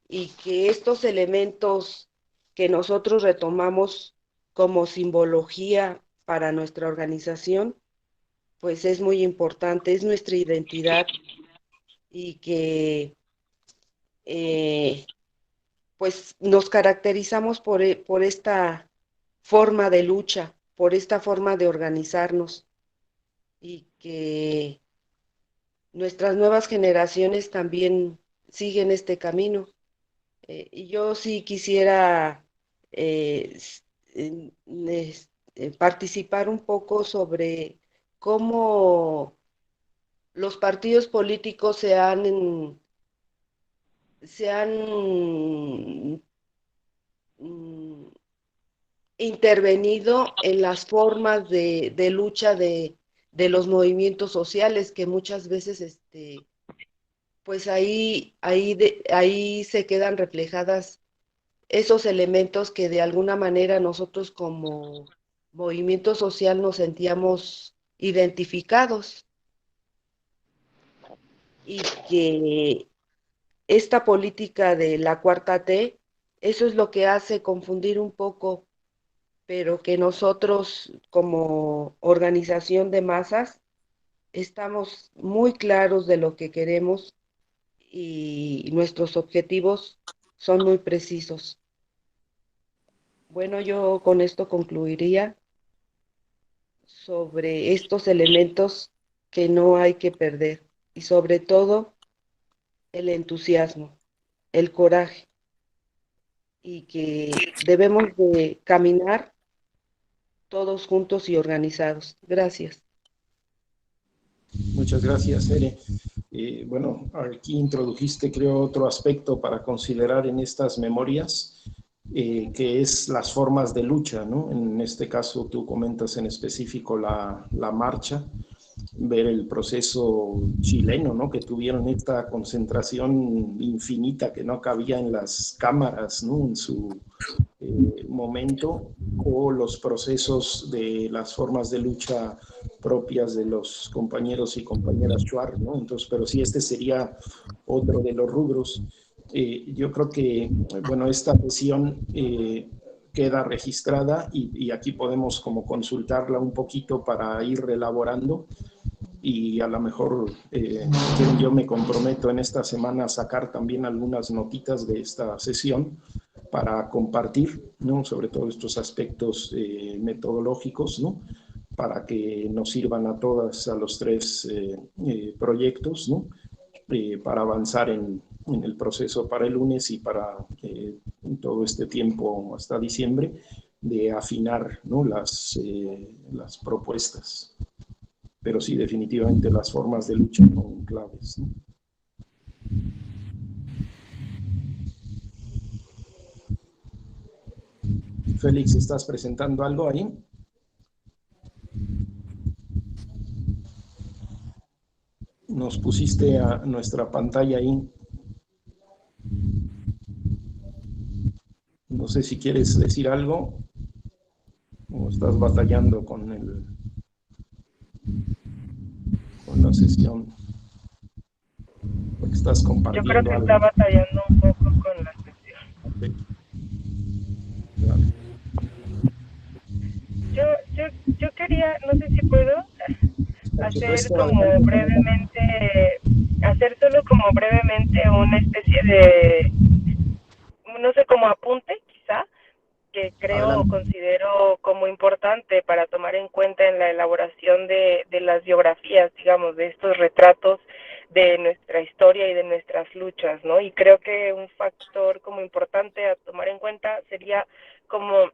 y que estos elementos que nosotros retomamos como simbología para nuestra organización, pues es muy importante, es nuestra identidad, y que pues nos caracterizamos por esta forma de lucha, por esta forma de organizarnos, y que nuestras nuevas generaciones también siguen este camino. Y yo sí quisiera participar un poco sobre cómo los partidos políticos se han intervenido en las formas de lucha de los movimientos sociales, que muchas veces pues ahí se quedan reflejadas esos elementos que de alguna manera nosotros como movimiento social nos sentíamos identificados, y que esta política de la cuarta T, eso es lo que hace confundir un poco, pero que nosotros como organización de masas estamos muy claros de lo que queremos y nuestros objetivos son muy precisos. Bueno, yo con esto concluiría sobre estos elementos que no hay que perder, y sobre todo el entusiasmo, el coraje, y que debemos de caminar todos juntos y organizados. Gracias. Muchas gracias, Ere. Bueno, aquí introdujiste, creo, otro aspecto para considerar en estas memorias, que es las formas de lucha, ¿no? En este caso, tú comentas en específico la marcha, ver el proceso chileno, ¿no? Que tuvieron esta concentración infinita que no cabía en las cámaras, ¿no? En su momento, o los procesos de las formas de lucha propias de los compañeros y compañeras Shuar, ¿no? Entonces, pero sí, este sería otro de los rubros. Yo creo que, bueno, esta sesión queda registrada y aquí podemos como consultarla un poquito para ir reelaborando, y a lo mejor yo me comprometo en esta semana a sacar también algunas notitas de esta sesión para compartir, ¿no? Sobre todo estos aspectos metodológicos, ¿no? Para que nos sirvan a todas, a los tres proyectos, ¿no? Para avanzar en el proceso para el lunes y para todo este tiempo hasta diciembre, de afinar, ¿no? las propuestas. Pero sí, definitivamente las formas de lucha son claves, ¿no? Félix, ¿estás presentando algo ahí? Nos pusiste a nuestra pantalla ahí. No sé si quieres decir algo o estás batallando con la sesión, porque estás compartiendo algo. Yo creo que está batallando un poco con la sesión. Okay. Vale. Yo quería, no sé si puedo hacer solo como brevemente una especie de, no sé, como apunte quizá, que creo o considero como importante para tomar en cuenta en la elaboración de las biografías, digamos, de estos retratos de nuestra historia y de nuestras luchas, ¿no? Y creo que un factor como importante a tomar en cuenta sería como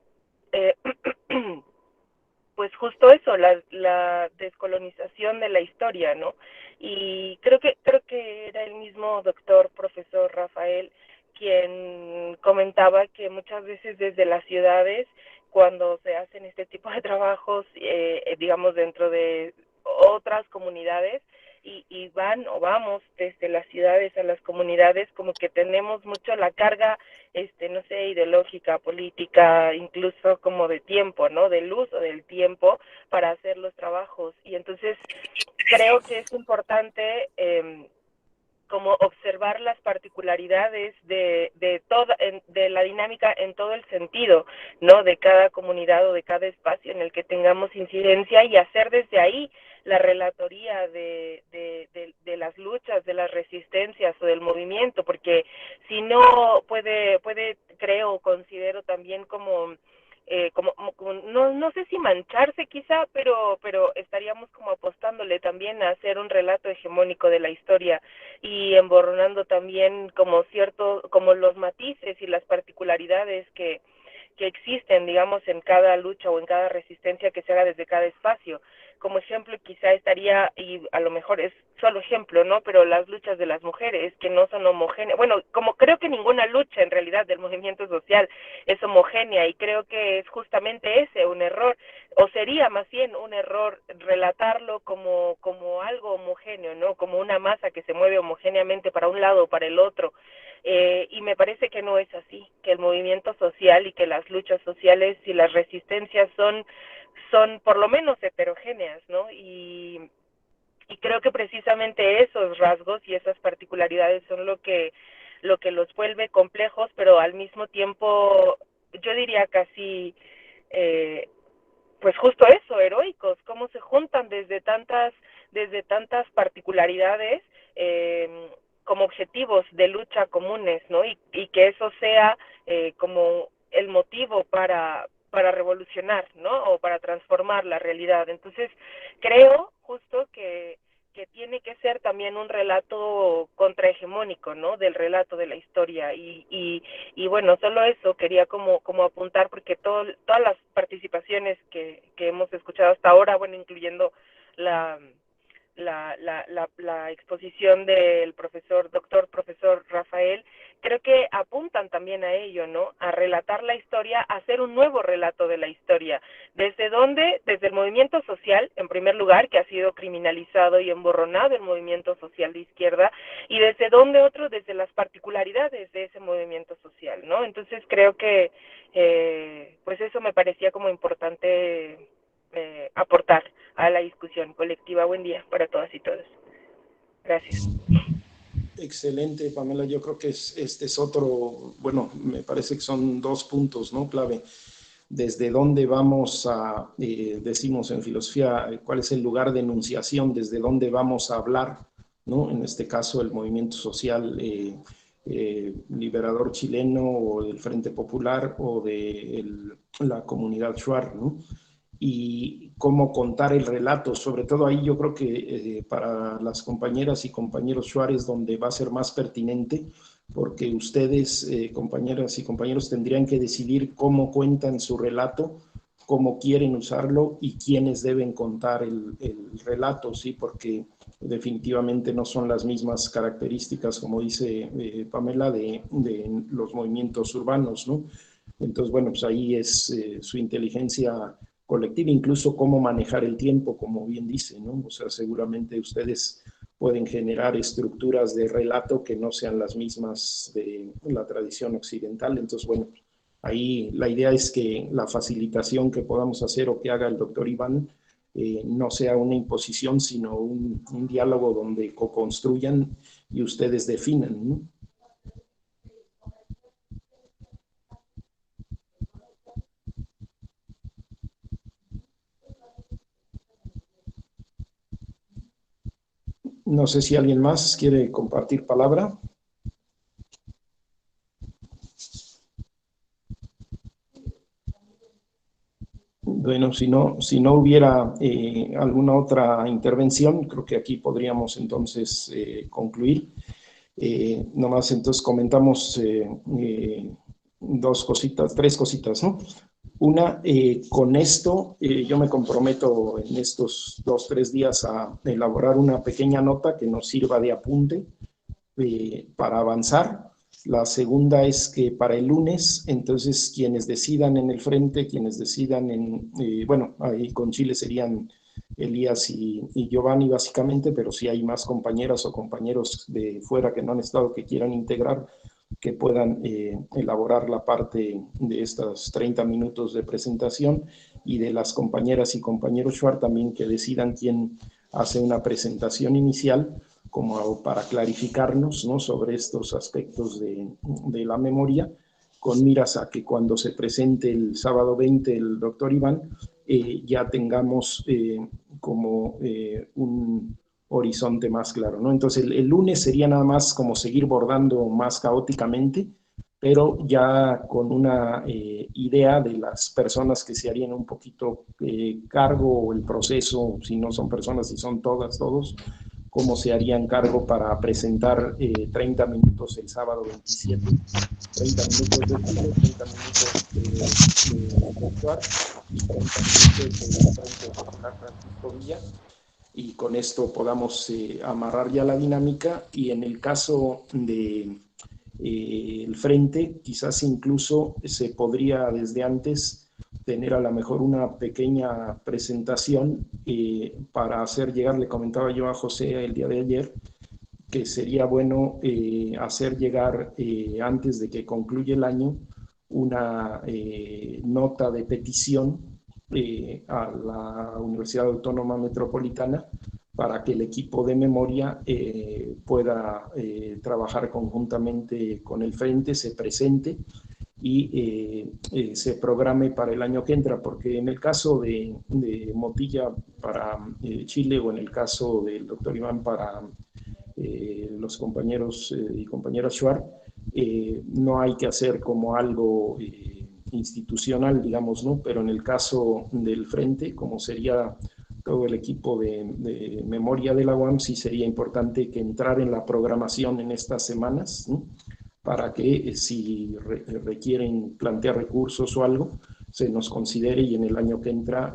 pues justo eso, la descolonización de la historia, ¿no? Y creo que era el mismo profesor Rafael, quien comentaba que muchas veces desde las ciudades, cuando se hacen este tipo de trabajos, digamos, dentro de otras comunidades, y vamos desde las ciudades a las comunidades, como que tenemos mucho la carga, no sé, ideológica, política, incluso como de tiempo, ¿no? Del uso del tiempo para hacer los trabajos. Y entonces creo que es importante como observar las particularidades de la dinámica en todo el sentido, ¿no? De cada comunidad o de cada espacio en el que tengamos incidencia, y hacer desde ahí la relatoría de las luchas, de las resistencias o del movimiento, porque si no puede, creo, considero también como no sé si mancharse quizá, pero estaríamos como apostándole también a hacer un relato hegemónico de la historia y emborronando también como los matices y las particularidades que existen, digamos, en cada lucha o en cada resistencia que se haga desde cada espacio. Como ejemplo quizá estaría, y a lo mejor es solo ejemplo, ¿no? Pero las luchas de las mujeres que no son homogéneas, bueno, como creo que ninguna lucha en realidad del movimiento social es homogénea, y creo que es justamente ese un error, o sería más bien un error relatarlo como algo homogéneo, ¿no? Como una masa que se mueve homogéneamente para un lado o para el otro. Y me parece que no es así, que el movimiento social y que las luchas sociales y las resistencias son por lo menos heterogéneas, ¿no? Y creo que precisamente esos rasgos y esas particularidades son lo que los vuelve complejos, pero al mismo tiempo, yo diría casi, pues justo eso, heroicos, cómo se juntan desde tantas particularidades como objetivos de lucha comunes, ¿no? Y que eso sea como el motivo para revolucionar, ¿no? O para transformar la realidad. Entonces, creo justo que tiene que ser también un relato contrahegemónico, ¿no? Del relato de la historia. Y bueno, solo eso quería como apuntar, porque todas las participaciones que hemos escuchado hasta ahora, bueno, incluyendo la exposición del doctor profesor Rafael, creo que apuntan también a ello, ¿no? A relatar la historia, a hacer un nuevo relato de la historia. ¿Desde dónde? Desde el movimiento social, en primer lugar, que ha sido criminalizado y emborronado el movimiento social de izquierda, y desde dónde otro, desde las particularidades de ese movimiento social, ¿no? Entonces creo que pues eso me parecía como importante aportar a la discusión colectiva. Buen día para todas y todos. Gracias. Excelente, Pamela. Yo creo que este es otro, bueno, me parece que son dos puntos, ¿no? Clave. Desde dónde vamos a, decimos en filosofía, cuál es el lugar de enunciación, desde dónde vamos a hablar, ¿no? En este caso, el movimiento social liberador chileno, o del Frente Popular, o de la comunidad Shuar, ¿no? Y cómo contar el relato. Sobre todo ahí yo creo que para las compañeras y compañeros Shuar es donde va a ser más pertinente, porque ustedes, compañeras y compañeros, tendrían que decidir cómo cuentan su relato, cómo quieren usarlo y quiénes deben contar el relato, ¿sí? Porque definitivamente no son las mismas características, como dice Pamela, de los movimientos urbanos, ¿no? Entonces, bueno, pues ahí es su inteligencia colectiva, incluso cómo manejar el tiempo, como bien dice, ¿no? O sea, seguramente ustedes pueden generar estructuras de relato que no sean las mismas de la tradición occidental. Entonces, bueno, ahí la idea es que la facilitación que podamos hacer o que haga el doctor Iván no sea una imposición, sino un diálogo donde co-construyan y ustedes definan, ¿no? No sé si alguien más quiere compartir palabra. Bueno, si no hubiera alguna otra intervención, creo que aquí podríamos entonces concluir. Nomás entonces comentamos tres cositas, ¿no? Una, con esto yo me comprometo en estos 2-3 días a elaborar una pequeña nota que nos sirva de apunte para avanzar. La segunda es que para el lunes, entonces, quienes decidan en el frente, quienes decidan bueno, ahí con Chile serían Elías y Giovanni básicamente, pero si hay más compañeras o compañeros de fuera que no han estado, que quieran integrar, que puedan elaborar la parte de estos 30 minutos de presentación, y de las compañeras y compañeros Shuar también que decidan quién hace una presentación inicial, como para clarificarnos, ¿no?, sobre estos aspectos de la memoria, con miras a que cuando se presente el sábado 20 el doctor Iván, ya tengamos como un horizonte más claro, ¿no? Entonces el lunes sería nada más como seguir bordando más caóticamente pero ya con una idea de las personas que se harían un poquito cargo o el proceso, si no son personas, si son todas, todos, cómo se harían cargo para presentar 30 minutos el sábado 27, 30 minutos de Chile, 30 minutos de Actuar y 30 minutos del Frente Popular Francisco Villa, y con esto podamos amarrar ya la dinámica. Y en el caso de el frente, quizás incluso se podría desde antes tener a lo mejor una pequeña presentación para hacer llegar, le comentaba yo a José el día de ayer, que sería bueno hacer llegar antes de que concluya el año una nota de petición a la Universidad Autónoma Metropolitana para que el equipo de memoria pueda trabajar conjuntamente con el frente, se presente y se programe para el año que entra, porque en el caso de Motilla para Chile, o en el caso del doctor Iván para los compañeros y compañeras Shuar, no hay que hacer como algo institucional, digamos, ¿no? Pero en el caso del frente, como sería todo el equipo de memoria de la UAM, sí sería importante que entrara en la programación en estas semanas, ¿no? Para que si requieren plantear recursos o algo, se nos considere y en el año que entra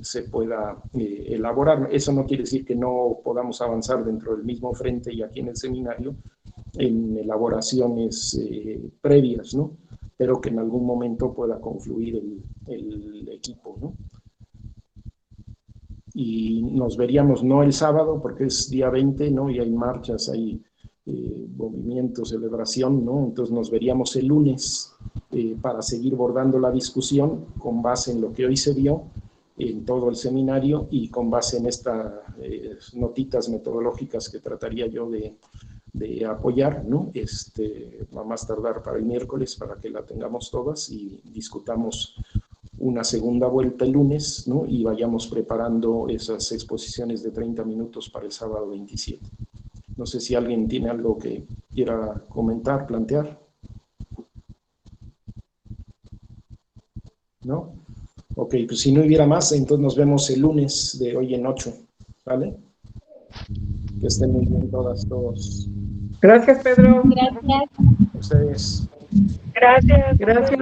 se pueda elaborar. Eso no quiere decir que no podamos avanzar dentro del mismo frente y aquí en el seminario en elaboraciones previas, ¿no? Pero que en algún momento pueda confluir el equipo, ¿no? Y nos veríamos no el sábado, porque es día 20, ¿no? Y hay marchas, hay movimiento, celebración, ¿no? Entonces nos veríamos el lunes para seguir bordando la discusión con base en lo que hoy se vio en todo el seminario y con base en estas notitas metodológicas que trataría yo de apoyar, ¿no? Va a más tardar para el miércoles para que la tengamos todas y discutamos una segunda vuelta el lunes, ¿no? Y vayamos preparando esas exposiciones de 30 minutos para el sábado 27. No sé si alguien tiene algo que quiera comentar, plantear. ¿No? Ok, pues si no hubiera más, entonces nos vemos el lunes de hoy en 8, ¿vale? Que estén muy bien todas, todos. Gracias, Pedro. Gracias. Ustedes. Gracias. Gracias.